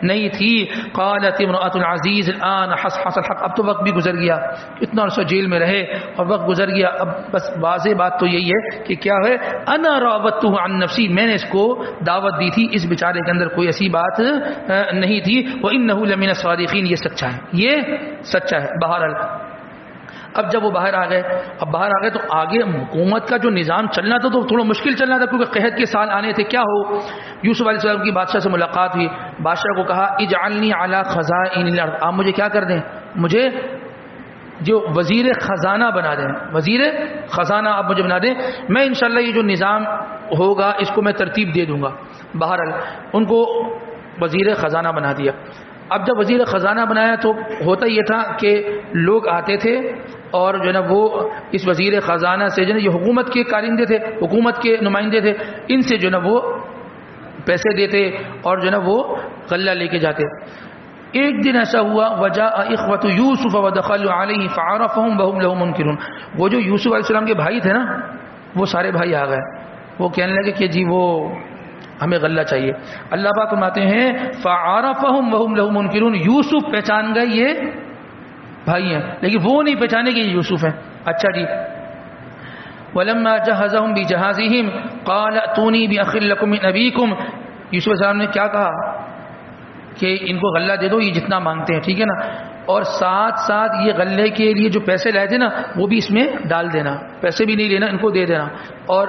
نہیں تھی۔ قالت امرأة العزیز الان حصحص الحق، اب تو وقت بھی گزر گیا، اتنا عرصہ جیل میں رہے اور وقت گزر گیا، اب بس واضح بات تو یہی ہے کہ کیا ہے، انا راودته عن نفسی، میں نے اس کو دعوت دی تھی، اس بیچارے کے اندر کوئی ایسی بات نہیں تھی، وانه لمن الصادقین، یہ سچا ہے، یہ سچا ہے۔ بہرحال اب جب وہ باہر آ گئے تو آگے حکومت کا جو نظام چلنا تھا تو تھوڑا مشکل چلنا تھا، کیونکہ قحط کے سال آنے تھے۔ کیا ہو، یوسف علیہ السلام کی بادشاہ سے ملاقات ہوئی، بادشاہ کو کہا اجعلنی علی خزائن الارض، آپ مجھے کیا کر دیں، مجھے جو وزیر خزانہ بنا دیں، وزیر خزانہ آپ مجھے بنا دیں، میں انشاءاللہ یہ جو نظام ہوگا اس کو میں ترتیب دے دوں گا۔ بہرحال ان کو وزیر خزانہ بنا دیا۔ اب جب وزیر خزانہ بنایا تو ہوتا یہ تھا کہ لوگ آتے تھے اور جو ہے نا وہ اس وزیر خزانہ سے جو ہے یہ حکومت کے کارندے تھے، حکومت کے نمائندے تھے، ان سے جو ہے نا وہ پیسے دیتے اور جو ہے نا وہ غلہ لے کے جاتے۔ ایک دن ایسا ہوا وجاء اخوۃ یوسف ودخلوا علیہ فعرفهم وهم له منکرون، وہ جو یوسف علیہ السلام کے بھائی تھے نا وہ سارے بھائی آ گئے، وہ کہنے لگے کہ جی وہ ہمیں غلہ چاہیے۔ اللہ پاک فرماتے ہیں فعرفهم وهم له منکرون، یوسف پہچان گئے یہ بھائی ہیں لیکن وہ نہیں پہچانے کہ یہ یوسف ہیں۔ اچھا جی، ولما جهزهم بجهازهم قال ائتوني بأخ لكم من ابيكم، یوسف علیہ السلام نے کیا کہا کہ ان کو غلہ دے دو یہ جتنا مانگتے ہیں، ٹھیک ہے نا، اور ساتھ ساتھ یہ غلے کے لیے جو پیسے لائے تھے نا وہ بھی اس میں ڈال دینا، پیسے بھی نہیں لینا، ان کو دے دینا۔ اور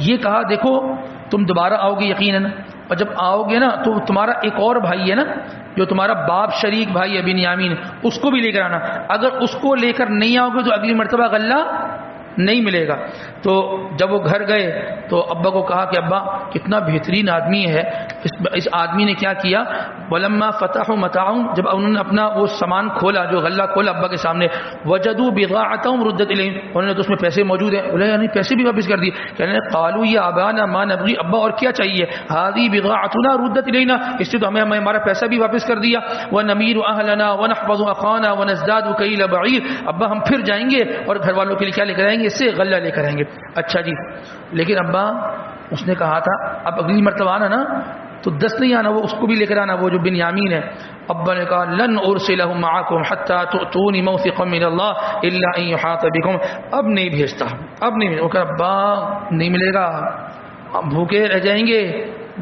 یہ کہا دیکھو تم دوبارہ آؤ گے یقیناً، اور جب آؤ گے نا تو تمہارا ایک اور بھائی ہے نا جو تمہارا باپ شریک بھائی ہے بنیامین، اس کو بھی لے کر آنا، اگر اس کو لے کر نہیں آؤ گے تو اگلی مرتبہ غلہ نہیں ملے گا۔ تو جب وہ گھر گئے تو ابا کو کہا کہ ابا کتنا بہترین آدمی ہے، اس آدمی نے کیا کیا، ولما فتحوا متاعهم، جب انہوں نے اپنا وہ سامان کھولا جو غلہ کھولا ابا کے سامنے، وجدوا بضاعتهم ردت الیہم، انہوں نے تو اس میں پیسے موجود ہیں، بولے یعنی پیسے بھی واپس کر دیے، کہنے لگے قالوا یا ابانا ما نبغي، ابا اور کیا چاہیے، هذه بضاعتنا ردت الینا، اس سے تو ہمیں ہمارا پیسہ بھی واپس کر دیا، ونمیر اهلنا ونحفظ اخانا ونزداد كيل بعير، ابا ہم پھر جائیں گے اور گھر والوں کے لیے کیا لے کر آئیں گے، اس سے غلہ لے کر آئیں گے۔ اچھا جی، لیکن ابا اس نے کہا تھا اب اگلی مرتبہ آنا نا تو 10 نہیں آنا، وہ اس کو بھی لے کر آنا، وہ جو بنیامین ہے۔ ابا نے کہا لن ارسلہ معکم حتی تؤتونی موثقا من اللہ الا ان یحاط بکم، اب نہیں بھیجتا، اب نہیں۔ وہ کہا ابا نہیں ملے گا، بھوکے رہ جائیں گے،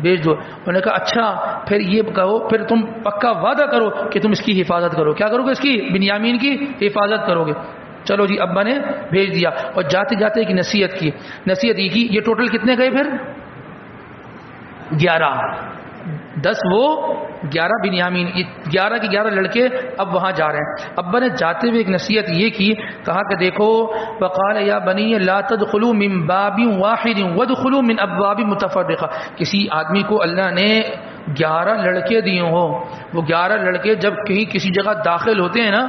بھیج دو۔ انہوں نے کہا اچھا پھر یہ کہو، پھر تم پکا وعدہ کرو کہ تم اس کی حفاظت کرو، کیا کرو گے، اس کی بنیامین کی حفاظت کرو گے۔ چلو جی، ابا نے بھیج دیا، اور جاتے جاتے ایک نصیحت یہ کی، یہ ٹوٹل کتنے گئے پھر 11، 10 وہ 11 بنیامین، 11 کے 11 لڑکے اب وہاں جا رہے ہیں۔ ابا نے جاتے ہوئے ایک نصیحت یہ کی، کہا کہ دیکھو وقال یا بنی لا تدخلوا من باب واحد وادخلوا من ابواب متفرقہ، کسی آدمی کو اللہ نے 11 لڑکے دیے ہوں، وہ 11 لڑکے جب کہیں کسی جگہ داخل ہوتے ہیں نا،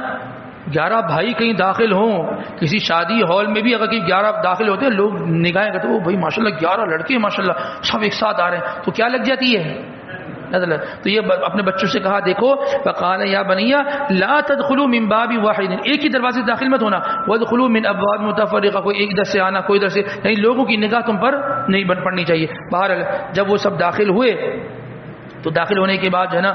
11 بھائی کہیں داخل ہوں کسی شادی ہال میں بھی، اگر کہیں 11 داخل ہوتے ہیں لوگ نگاہیں کرتے وہ بھائی ماشاءاللہ 11 لڑکے ماشاءاللہ سب ایک ساتھ آ رہے ہیں، تو کیا لگ جاتی ہے نظر۔ تو یہ اپنے بچوں سے کہا دیکھو فقال یا بنی لا تدخلوا من باب واحد، ایک ہی دروازے سے داخل مت ہونا، وادخلوا من ابواب متفرقہ، کوئی ایک در سے آنا کوئی در سے، یعنی لوگوں کی نگاہ تم پر نہیں بن پڑنی چاہیے۔ بہرحال جب وہ سب داخل ہوئے تو داخل ہونے کے بعد جو ہے نا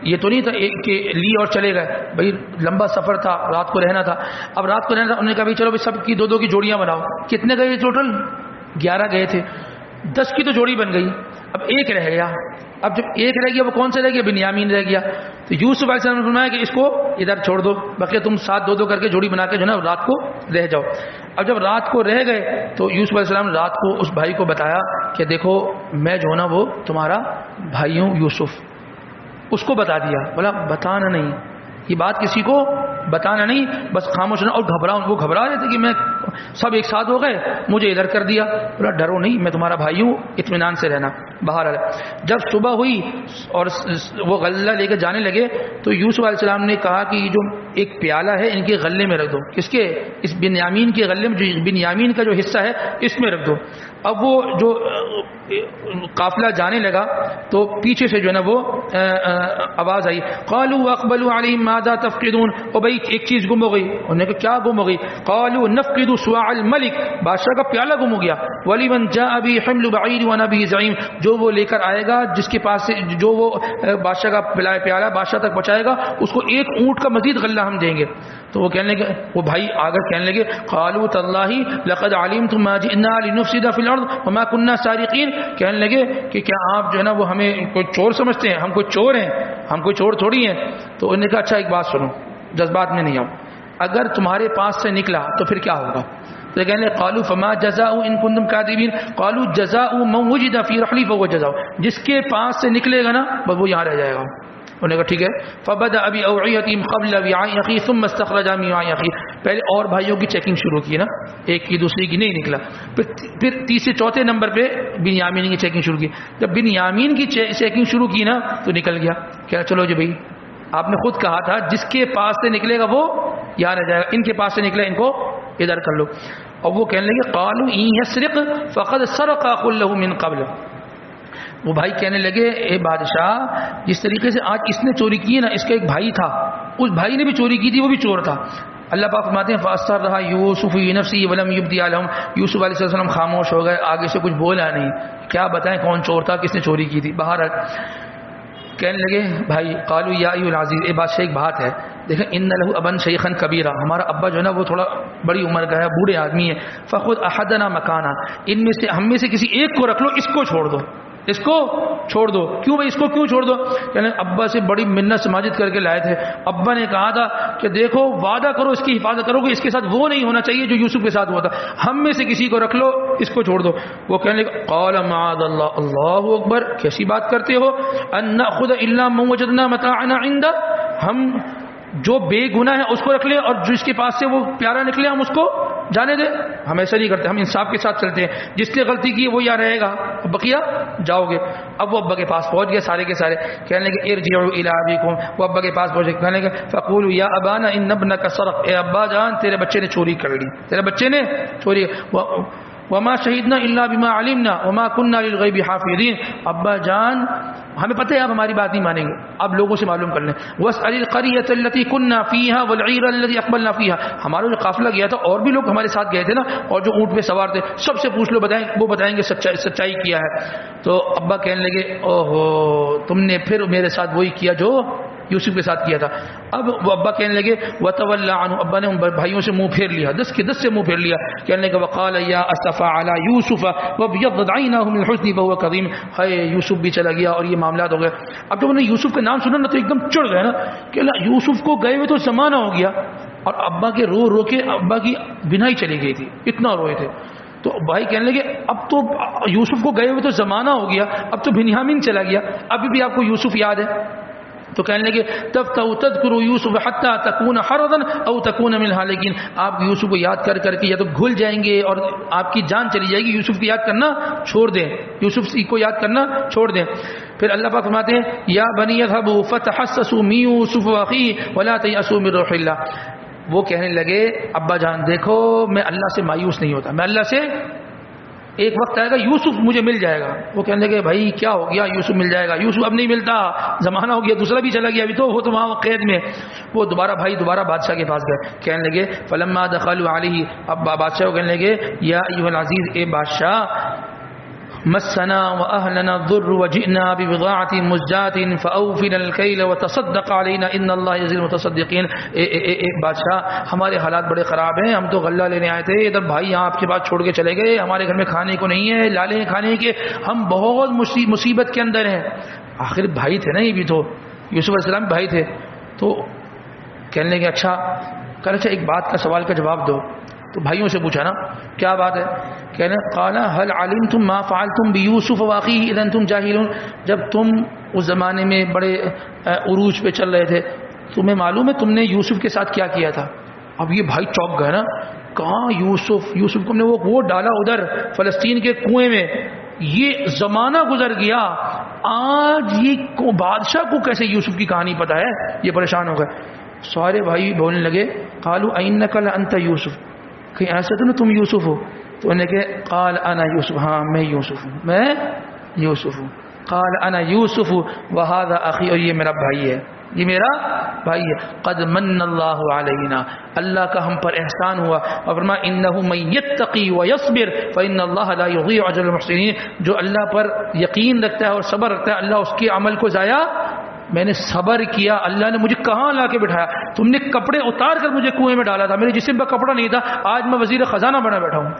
یہ تو نہیں تھا کہ لی اور چلے گئے، بھائی لمبا سفر تھا، رات کو رہنا تھا، اب رات کو رہنا تھا، انہوں نے کہا بھائی چلو سب کی 2 کی جوڑیاں بناؤ۔ کتنے گئے ٹوٹل 11 گئے تھے، 10 کی تو جوڑی بن گئی، اب ایک رہ گیا، اب جب ایک رہ گیا وہ کون سا رہ گیا، بنیامین رہ گیا۔ تو یوسف علیہ السلام نے فرمایا کہ اس کو ادھر چھوڑ دو، بقیہ تم 7 2 کر کے جوڑی بنا کے جو ہے نا رات کو رہ جاؤ۔ اب جب رات کو رہ گئے تو یوسف علیہ السلام نے رات کو اس بھائی کو بتایا کہ دیکھو میں جو نا وہ تمہارا بھائی ہوں یوسف، اس کو بتا دیا، بولا بتانا نہیں، یہ بات کسی کو بتانا نہیں، بس خاموش رہنا، اور وہ گھبرا رہے تھے کہ میں سب ایک ساتھ ہو گئے مجھے ادھر کر دیا، بولا ڈرو نہیں میں تمہارا بھائی ہوں، اطمینان سے رہنا۔ بہرحال جب صبح ہوئی اور وہ غلہ لے کے جانے لگے تو یوسف علیہ السلام نے کہا کہ یہ جو ایک پیالہ ہے ان کے غلے میں رکھ دو، کس کے، اس بنیامین کے غلے میں، جو بنیامین کا جو حصہ ہے اس میں رکھ دو۔ اب وہ جو قافلہ جانے لگا تو پیچھے سے جو ہے نا وہ آواز آئی، قالوا واقبلوا علیہم ماذا تفقدون، او بھائی ایک چیز گم ہو گئی، انہوں نے کہا کیا گم ہو گئی، قالوا نفقد صواع الملک، بادشاہ کا پیالہ گم ہو گیا، ولمن جاء به حمل بعیر وانا به زعیم، جو وہ لے کر آئے گا جس کے پاس سے جو وہ بادشاہ کا پیالہ بادشاہ تک پہنچائے گا اس کو 1 اونٹ کا مزید غلہ ہم دیں گے۔ تو وہ کہنے لگے، وہ بھائی آگر کہنے لگے قالوا تاللہ لقد علمتم ما جئنا لنفسد فی الارض وما كنا سارقین، کہنے لگے کہ کیا آپ جو ہے نا وہ ہمیں کوئی چور سمجھتے ہیں، ہم کوئی چور ہیں، ہم کوئی چور تھوڑی ہیں۔ تو انہوں نے کہا اچھا ایک بات سنو، جذبات میں نہیں آؤ، اگر تمہارے پاس سے نکلا تو پھر کیا ہوگا، تو کہنے لگے قالوا فما جزاء ان کنتم کاذبین، قالوا جزاء من وجد فی رحلی فهو جزاء، جس کے پاس سے نکلے گا نا بس وہ یہاں رہ جائے گا۔ انہوں نے کہا ٹھیک ہے، فبدأ بأوعیتهم قبل وعاء اخیہ ثم استخرج من وعاء اخیہ، پہلے اور بھائیوں کی چیکنگ شروع کی نا، ایک کی دوسری کی نہیں نکلا، پھر تیسرے چوتھے نمبر پہ بنیامین کی چیکنگ شروع کی، جب بنیامین کی چیکنگ شروع کی نا تو نکل گیا، کہا چلو جی بھائی آپ نے خود کہا تھا جس کے پاس سے نکلے گا وہ یہاں رہ جائے گا، ان کے پاس سے نکلے ان کو ادھر کر لو۔ اور وہ کہنے لگے قالوا ان یسرق فقد سرق اخ له من قبل، وہ بھائی کہنے لگے اے بادشاہ جس طریقے سے آج اس نے چوری کی ہے نا، اس کا ایک بھائی تھا، اس بھائی نے بھی چوری کی تھی، وہ بھی چور تھا. اللہ پاک فرماتے ہیں فاستر رہا یوسف فی نفسی ولم یبدی لهم، یوسف علیہ السلام خاموش ہو گئے، آگے سے کچھ بولا نہیں، کیا بتائیں کون چور تھا، کس نے چوری کی تھی. باہر کہنے لگے بھائی قالوا یا ایھا العزیز، اے بادشاہ ایک بات ہے دیکھیں، ان لہ ابا شیخا کبیرا، ہمارا ابا جو ہے نا وہ تھوڑا بڑی عمر کا ہے، بوڑھے آدمی ہے، فخذ احدنا مکانا، ان میں سے ہم میں سے کسی ایک کو رکھ لو، اس کو چھوڑ دو، اس کو چھوڑ دو. کیوں بھائی اس کو کیوں چھوڑ دو؟ یعنی ابا سے بڑی منت سماجت کر کے لائے تھے. ابا نے کہا تھا کہ دیکھو وعدہ کرو اس کی حفاظت کرو گے، اس کے ساتھ وہ نہیں ہونا چاہیے جو یوسف کے ساتھ ہوا تھا، ہم میں سے کسی کو رکھ لو، اس کو چھوڑ دو. وہ کہنے لگے قال معاذ اللہ، اللہ اکبر، کیسی بات کرتے ہو، ان ناخذ الا من وجدنا متاعنا عنده، ہم جو بے گناہ ہے اس کو رکھ لیں اور جو اس کے پاس سے وہ پیارا نکلے ہم اس کو جانے دیں. ہم ایسا نہیں کرتے، ہم انصاف کے ساتھ چلتے ہیں، جس نے غلطی کی وہ یہاں رہے گا، بقیہ جاؤ گے. اب وہ ابا کے پاس پہنچ گئے سارے کے سارے، کہنے لگے ارجعوا الی ابیکم، وہ ابا کے پاس پہنچے، کہنے لگے فقولوا یا ابانا ان ابنک سرق، اے ابا جان تیرے بچے نے چوری کر لی، تیرے بچے نے چوری. وما شہدنا الا بما علمنا وما كنا للغیب حافظین، ابا جان ہمیں پتہ ہے آپ ہماری بات نہیں مانیں گے، اب لوگوں سے معلوم کر لیں. واسأل القرية التي كنا فيها والعير الذي اقبلنا فيها، ہمارا جو قافلہ گیا تھا اور بھی لوگ ہمارے ساتھ گئے تھے نا، اور جو اونٹ پہ سوار تھے سب سے پوچھ لو، بتائیں وہ بتائیں گے سچائی کیا ہے. تو ابا کہنے لگے اوہو تم نے پھر میرے ساتھ وہی کیا جو یوسف کے ساتھ کیا تھا. اب وہ ابا کہنے لگے وتولى عنه، ابا نے ان بھائیوں سے منہ پھیر لیا، دس کے دس سے منہ پھیر لیا. کہنے لگے وقال یا اسفا على يوسف وابيضت عيناه من الحزن فهو كظيم، ہائے یوسف بھی چلا گیا اور یہ معاملات ہو گئے. اب جب انہوں نے یوسف کا نام سنا نا تو ایک دم چڑھ گئے نا کہ یوسف کو گئے ہوئے تو زمانہ ہو گیا، اور ابا کے رو رو کے ابا کی بینائی چلی گئی تھی، اتنا روئے تھے. تو بھائی کہنے لگے اب تو یوسف کو گئے ہوئے تو زمانہ ہو گیا، اب تو بنیامین چلا گیا، ابھی بھی آپ کو یوسف یاد ہے؟ تو کہنے لگے تذکر یوسف حتی تکون حرضا او تکون من الہالکین، آپ یوسف کو یاد کر کر کے یا تو گھل جائیں گے اور آپ کی جان چلی جائے گی، یوسف کو یاد کرنا چھوڑ دیں، یوسف کو یاد کرنا چھوڑ دیں. پھر اللہ پاک فرماتے ہیں یا بنی اذهبوا فتحسسوا من یوسف واخیہ ولا تیأسوا من روح اللہ. وہ کہنے لگے ابا جان دیکھو میں اللہ سے مایوس نہیں ہوتا، میں اللہ سے ایک وقت آئے گا یوسف مجھے مل جائے گا. وہ کہنے لگے بھائی کیا ہو گیا، یوسف مل جائے گا، یوسف اب نہیں ملتا، زمانہ ہو گیا، دوسرا بھی چلا گیا، ابھی تو وہ تو وہاں قید میں. وہ دوبارہ بادشاہ کے پاس گئے، کہنے لگے فلما دخلوا علیہ، اب بادشاہ کو کہنے لگے یا ایھا العزیز، اے بادشاہ مسنا واهلنا الضر وجئنا ببضاعة مزجاة فاوفنا الكيل وتصدق علينا ان الله يجزي المتصدقين. اے بادشاہ ہمارے حالات بڑے خراب ہیں، ہم تو غلہ لینے آئے تھے، ادھر بھائی یہاں آپ کے پاس چھوڑ کے چلے گئے، ہمارے گھر میں کھانے کو نہیں ہے، لالے کھانے کے، ہم بہت مصیبت کے اندر ہیں. آخر بھائی تھے نا، یہ بھی تو یوسف علیہ السلام بھائی تھے. تو کہنے لگے اچھا ایک بات کا سوال کا جواب دو. تو بھائیوں سے پوچھا نا کیا بات ہے، کہنے قال هل علمتم ما فعلتم بيوسف واخيه اذا انتم جاهلون، جب تم اس زمانے میں بڑے عروج پہ چل رہے تھے تمہیں معلوم ہے تم نے یوسف کے ساتھ کیا کیا تھا؟ اب یہ بھائی چوک گئے نا، کہاں یوسف کو ہم نے وہ ڈالا ادھر فلسطین کے کنویں میں، یہ زمانہ گزر گیا، آج یہ بادشاہ کو کیسے یوسف کی کہانی پتہ ہے؟ یہ پریشان ہو گئے. سارے بھائی بولنے لگے قالوا انک لانت یوسف، کہیں ایسا تو نہ تم یوسف ہو؟ تو انہیں کہ قال انا یوسف، ہاں میں یوسف ہوں، میں یوسف ہوں. قال انا یوسف وهذا اخی، اور یہ میرا بھائی ہے، یہ میرا بھائی ہے. قد من اللہ علینا، اللہ کا ہم پر احسان ہوا. اور فرمایا انه من یتقی ویصبر فان اللہ لا یضیع اجر المحسنین، جو اللہ پر یقین رکھتا ہے اور صبر رکھتا ہے اللہ اس کے عمل کو ضائع. میں نے صبر کیا، اللہ نے مجھے کہاں لا کے بٹھایا، تم نے کپڑے اتار کر مجھے کنویں میں ڈالا تھا، میرے جسم پر کپڑا نہیں تھا، آج میں وزیر خزانہ بنا بیٹھا ہوں.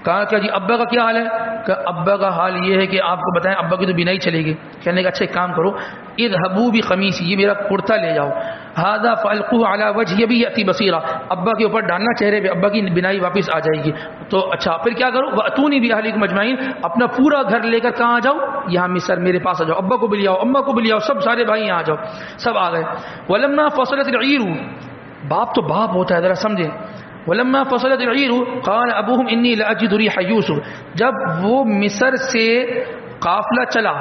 کہا کہ جی ابا کا کیا حال ہے؟ کہ ابا کا حال یہ ہے کہ آپ کو بتائیں ابا کی تو بینائی چلے گی. کہنے کا اچھا ایک کام کرو اذهبوا بقمیصی، یہ میرا کرتا لے جاؤ، هذا فالقوه على وجهه یاتی بصیرا، ابا کے اوپر ڈالنا چہرے پہ، ابا کی بینائی واپس آ جائے گی. تو اچھا پھر کیا کرو واتونی باہلکم اجمعین، اپنا پورا گھر لے کر کہاں جاؤ؟ یہاں مصر میرے پاس آ جاؤ، ابا کو بھی لے آؤ، اما کو بھی لے آؤ، سب سارے بھائی یہاں آ جاؤ. سب آ گئے. ولما فصلت العیر، باپ تو باپ ہوتا ہے ذرا سمجھیں. ولما فصلت العیر قال ابوہم انی لاجد ریح یوسف، جب وہ مصر سے قافلہ چلا،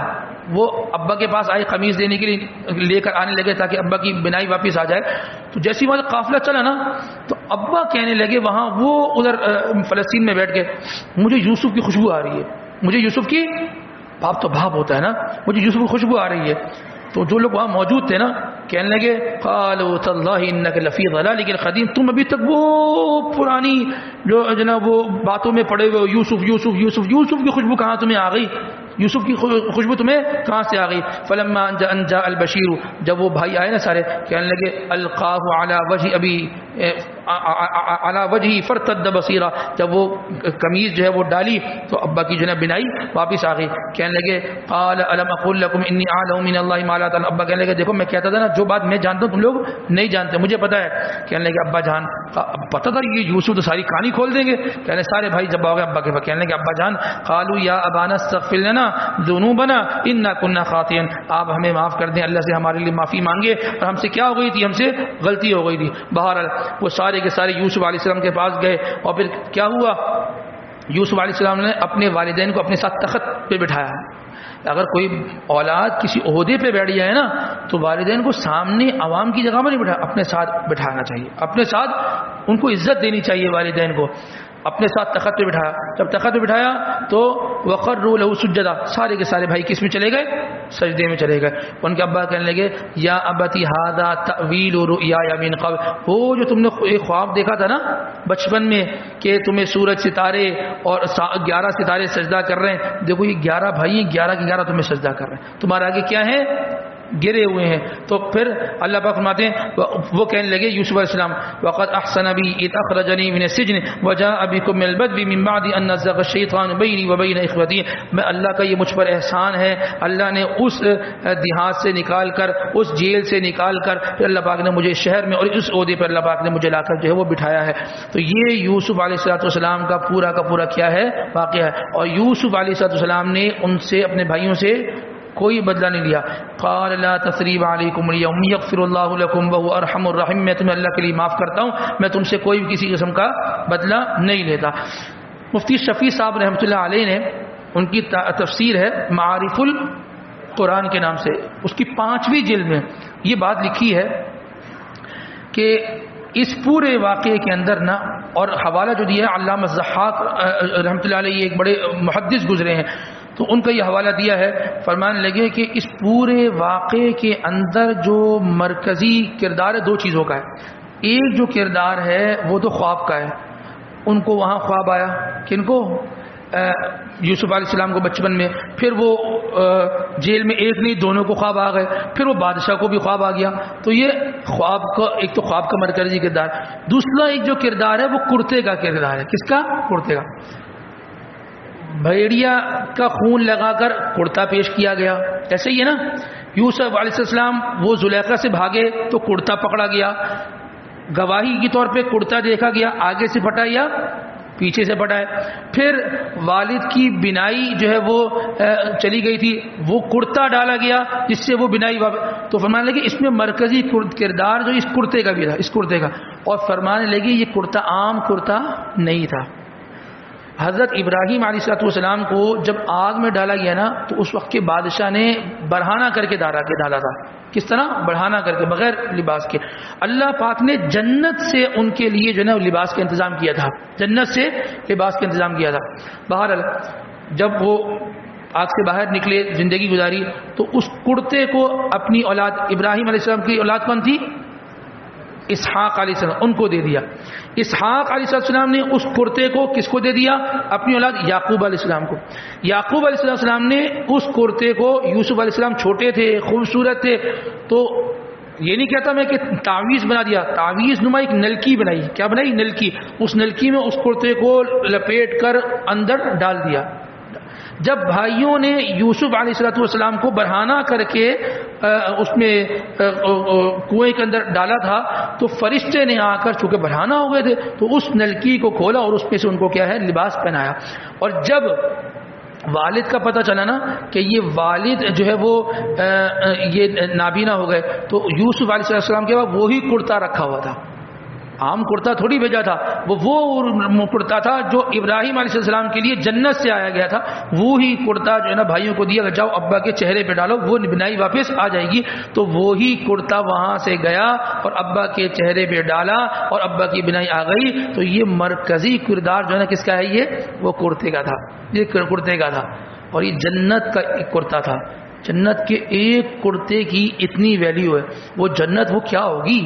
وہ ابا کے پاس آئے قمیص دینے کے لیے لے کر آنے لگے تاکہ ابا کی بینائی واپس آ جائے. تو جیسی وہاں قافلہ چلا نا تو ابا کہنے لگے وہاں وہ ادھر فلسطین میں بیٹھ کے مجھے یوسف کی خوشبو آ رہی ہے، مجھے یوسف کی باپ تو باپ ہوتا ہے نا. مجھے یوسف کی خوشبو آ رہی ہے. تو جو لوگ وہاں موجود تھے نا کہنے لگے قالوا تاللہ انک لفی ضلالک القدیم, تم ابھی تک وہ پرانی جو جناب وہ باتوں میں پڑے ہوئے یوسف یوسف یوسف یوسف کی خوشبو کہاں تمہیں آ گئی, یوسف کی خوشبو تمہیں کہاں سے آ گئی. فلما ان جاء البشیر, جب وہ بھائی آئے نا سارے, کہنے لگے القاہ علی وجہ ابی علی وجہی فرتد بصیرا, جب وہ قمیض جو ہے وہ ڈالی تو ابا کی جو ہے بنائی واپس آ گئی. کہنے لگے قال الم اقل لکم انی اعلم من اللہ ما لا تعلمون, ابا کہنے لگے دیکھو میں کہتا تھا نا جو بات میں جانتا ہوں تم لوگ نہیں جانتے, مجھے پتا ہے. کہنے لگے ابا جان, پتہ تھا یہ یوسف تو ساری کہانی کھول دیں گے. کہنے سارے بھائی جب آ گئے ابا کے پاس, کہنے لگے ابا جان قالوا یا ابانا استغفر لنا ذنوبنا انا كنا خاطئین, آپ ہمیں معاف کر دیں, اللہ سے ہمارے لیے معافی مانگے, اور ہم سے کیا ہو گئی تھی, ہم سے غلطی ہو گئی تھی. بہرحال وہ سارے کے سارے یوسف علیہ السلام کے پاس گئے, اور پھر کیا ہوا, یوسف علیہ السلام نے اپنے والدین کو اپنے ساتھ تخت پہ بٹھایا. اگر کوئی اولاد کسی عہدے پہ بیٹھ جائے نا تو والدین کو سامنے عوام کی جگہ پر نہیں اپنے ساتھ بٹھانا چاہیے, اپنے ساتھ ان کو عزت دینی چاہیے والدین کو. اپنے ساتھ تخت پہ بٹھایا, جب تخت پہ بٹھایا تو وخروا له سجدا, سارے کے سارے بھائی کس میں چلے گئے, سجدے میں چلے گئے. ان کے ابا کہنے لگے یا ابتی ھذا تأویل رؤیایا من قبل, وہ جو تم نے ایک خواب دیکھا تھا نا بچپن میں کہ تمہیں سورج ستارے اور 11 ستارے سجدہ کر رہے ہیں, دیکھو یہ 11 بھائی ہیں, 11 کے 11 تمہیں سجدہ کر رہے ہیں, تمہارے آگے کیا ہے, گرے ہوئے ہیں. تو پھر اللہ پاک فرماتے ہیں وہ کہنے لگے یوسف علیہ السلام وقد احسن بی اذ اخرجنی من السجن وجاء بكم من البدو من بعد ان نزغ الشیطان بینی وبین اخوتی, میں اللہ کا یہ مجھ پر احسان ہے, اللہ نے اس دیہات سے نکال کر, اس جیل سے نکال کر پھر اللہ پاک نے مجھے شہر میں اور اس عہدے پر اللہ پاک نے مجھے لا کر جو ہے وہ بٹھایا ہے. تو یہ یوسف علیہ السلام کا پورا کیا ہے, واقعہ ہے. اور یوسف علیہ السلام نے ان سے, اپنے بھائیوں سے کوئی بدلہ نہیں لیا. قال لا تثریب علیکم اليوم یغفر اللہ لکم وهو ارحم الراحمین, میں تمہیں اللہ کے لیے معاف کرتا ہوں, میں تم سے کوئی بھی کسی قسم کا بدلہ نہیں لیتا. مفتی شفیع صاحب رحمۃ اللہ علیہ نے, ان کی تفسیر ہے معارف القرآن کے نام سے, اس کی 5ویں جلد میں یہ بات لکھی ہے کہ اس پورے واقعے کے اندر نا, اور حوالہ جو دیا ہے علامہ الضحاک رحمۃ اللہ علیہ, یہ ایک بڑے محدث گزرے ہیں, تو ان کا یہ حوالہ دیا ہے. فرمانے لگے کہ اس پورے واقعے کے اندر جو مرکزی کردار ہے 2 چیزوں کا ہے. ایک جو کردار ہے وہ تو خواب کا ہے, ان کو وہاں خواب آیا, کن کو, یوسف علیہ السلام کو بچپن میں, پھر وہ جیل میں ایک نہیں دونوں کو خواب آ گئے, پھر وہ بادشاہ کو بھی خواب آ گیا. تو یہ خواب کا, ایک تو خواب کا مرکزی کردار. دوسرا ایک جو کردار ہے وہ کرتے کا کردار ہے. کس کا, کرتے کا. بھیڑیا کا خون لگا کر کرتا پیش کیا گیا, ایسے ہی ہے نا. یوسف علیہ السلام وہ زلیخا سے بھاگے تو کرتا پکڑا گیا, گواہی کے طور پہ کرتا دیکھا گیا, آگے سے پھٹا یا پیچھے سے پھٹا ہے. پھر والد کی بنائی جو ہے وہ چلی گئی تھی, وہ کرتا ڈالا گیا جس سے وہ بنائی تو فرمانے لگے اس میں مرکزی کردار جو اس کرتے کا بھی تھا, اس کرتے کا. اور فرمانے لگے یہ کرتا عام کرتا نہیں تھا. حضرت ابراہیم علیہ السلام کو جب آگ میں ڈالا گیا نا تو اس وقت کے بادشاہ نے بڑھانا کر کے ڈالا تھا. کس طرح, بڑھانا کر کے, بغیر لباس کے. اللہ پاک نے جنت سے ان کے لیے جو ہے نا لباس کا انتظام کیا تھا, جنت سے لباس کا انتظام کیا تھا. بہرحال جب وہ آگ سے باہر نکلے, زندگی گزاری, تو اس کرتے کو اپنی اولاد, ابراہیم علیہ السلام کی اولاد کون تھی, اسحاق علیہ السلام, ان کو دے دیا. اسحاق علیہ السلام نے اس کرتے کو کس کو دے دیا, اپنی اولاد یعقوب علیہ السلام کو. یعقوب علیہ السلام نے اس کرتے کو, یوسف علیہ السلام چھوٹے تھے, خوبصورت تھے, تو یہ نہیں کہتا میں کہ تعویذ بنا دیا, تعویذ نما ایک نلکی بنائی. کیا بنائی, نلکی. اس نلکی میں اس کرتے کو لپیٹ کر اندر ڈال دیا. جب بھائیوں نے یوسف علیہ السلام کو برہانہ کر کے اس میں کنویں کے اندر ڈالا تھا تو فرشتے نے آ کر, چونکہ برہانہ ہو گئے تھے, تو اس نلکی کو کھولا اور اس میں سے ان کو کیا ہے, لباس پہنایا. اور جب والد کا پتہ چلا نا کہ یہ والد جو ہے وہ یہ نابینا ہو گئے, تو یوسف علیہ السلام کے بعد وہی کرتا رکھا ہوا تھا, عام کرتا تھوڑی بھیجا تھا, وہ کرتا تھا جو ابراہیم علیہ السلام کے لیے جنت سے آیا گیا تھا. وہی کرتا جو ہے نا بھائیوں کو دیا, جاؤ ابا کے چہرے پہ ڈالو, وہ بنائی واپس آ جائے گی. تو وہی کرتا وہاں سے گیا اور ابا کے چہرے پہ ڈالا اور ابا کی بنائی آ گئی. تو یہ مرکزی کردار جو ہے نا کس کا ہے, یہ وہ کرتے کا تھا, یہ کرتے کا تھا. اور یہ جنت کا ایک کرتا تھا. جنت کے ایک کرتے کی اتنی ویلیو ہے. وہ جنت وہ کیا ہوگی؟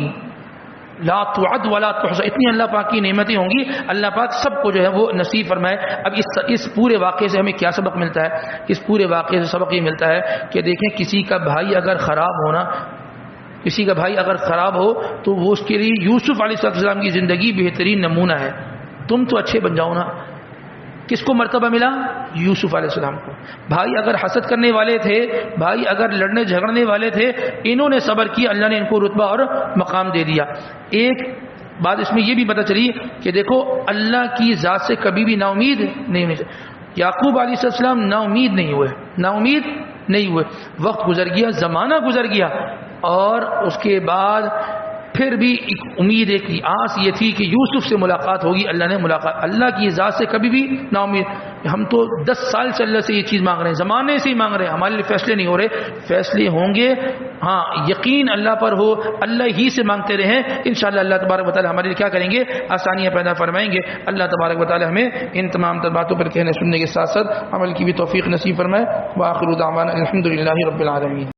لا تعد ولا تحصى. اتنی اللہ پاک کی نعمتیں ہوں گی. اللہ پاک سب کو جو ہے وہ نصیب فرمائے. اب اس پورے واقعے سے ہمیں کیا سبق ملتا ہے؟ اس پورے واقعے سے سبق یہ ملتا ہے کہ دیکھیں کسی کا بھائی اگر خراب ہونا، کسی کا بھائی اگر خراب ہو تو وہ اس کے لیے یوسف علیہ السلام کی زندگی بہترین نمونہ ہے. تم تو اچھے بن جاؤ نا. کس کو مرتبہ ملا؟ یوسف علیہ السلام کو. بھائی اگر حسد کرنے والے تھے، بھائی اگر لڑنے جھگڑنے والے تھے، انہوں نے صبر کیا، اللہ نے ان کو رتبہ اور مقام دے دیا. ایک بات اس میں یہ بھی پتہ چلی کہ دیکھو اللہ کی ذات سے کبھی بھی نا امید نہیں ہوئی. یعقوب علیہ السلام نا امید نہیں ہوئے، نا امید نہیں ہوئے. وقت گزر گیا، زمانہ گزر گیا، اور اس کے بعد پھر بھی ایک امید، ایک آس یہ تھی کہ یوسف سے ملاقات ہوگی. اللہ نے ملاقات. اللہ کی ذات سے کبھی بھی نا امید. ہم تو 10 سال سے اللہ سے یہ چیز مانگ رہے ہیں، زمانے سے ہی مانگ رہے ہیں، ہمارے لیے فیصلے نہیں ہو رہے. فیصلے ہوں گے، ہاں یقین اللہ پر ہو، اللہ ہی سے مانگتے رہیں، انشاءاللہ اللہ تبارک و تعالی ہمارے لیے کیا کریں گے؟ آسانیاں پیدا فرمائیں گے. اللہ تبارک و تعالی ہمیں ان تمام تر باتوں پر کہنے سننے کے ساتھ ساتھ عمل کی بھی توفیق نصیب فرمائے. وآخر دعوانا الحمدللہ رب العالمین.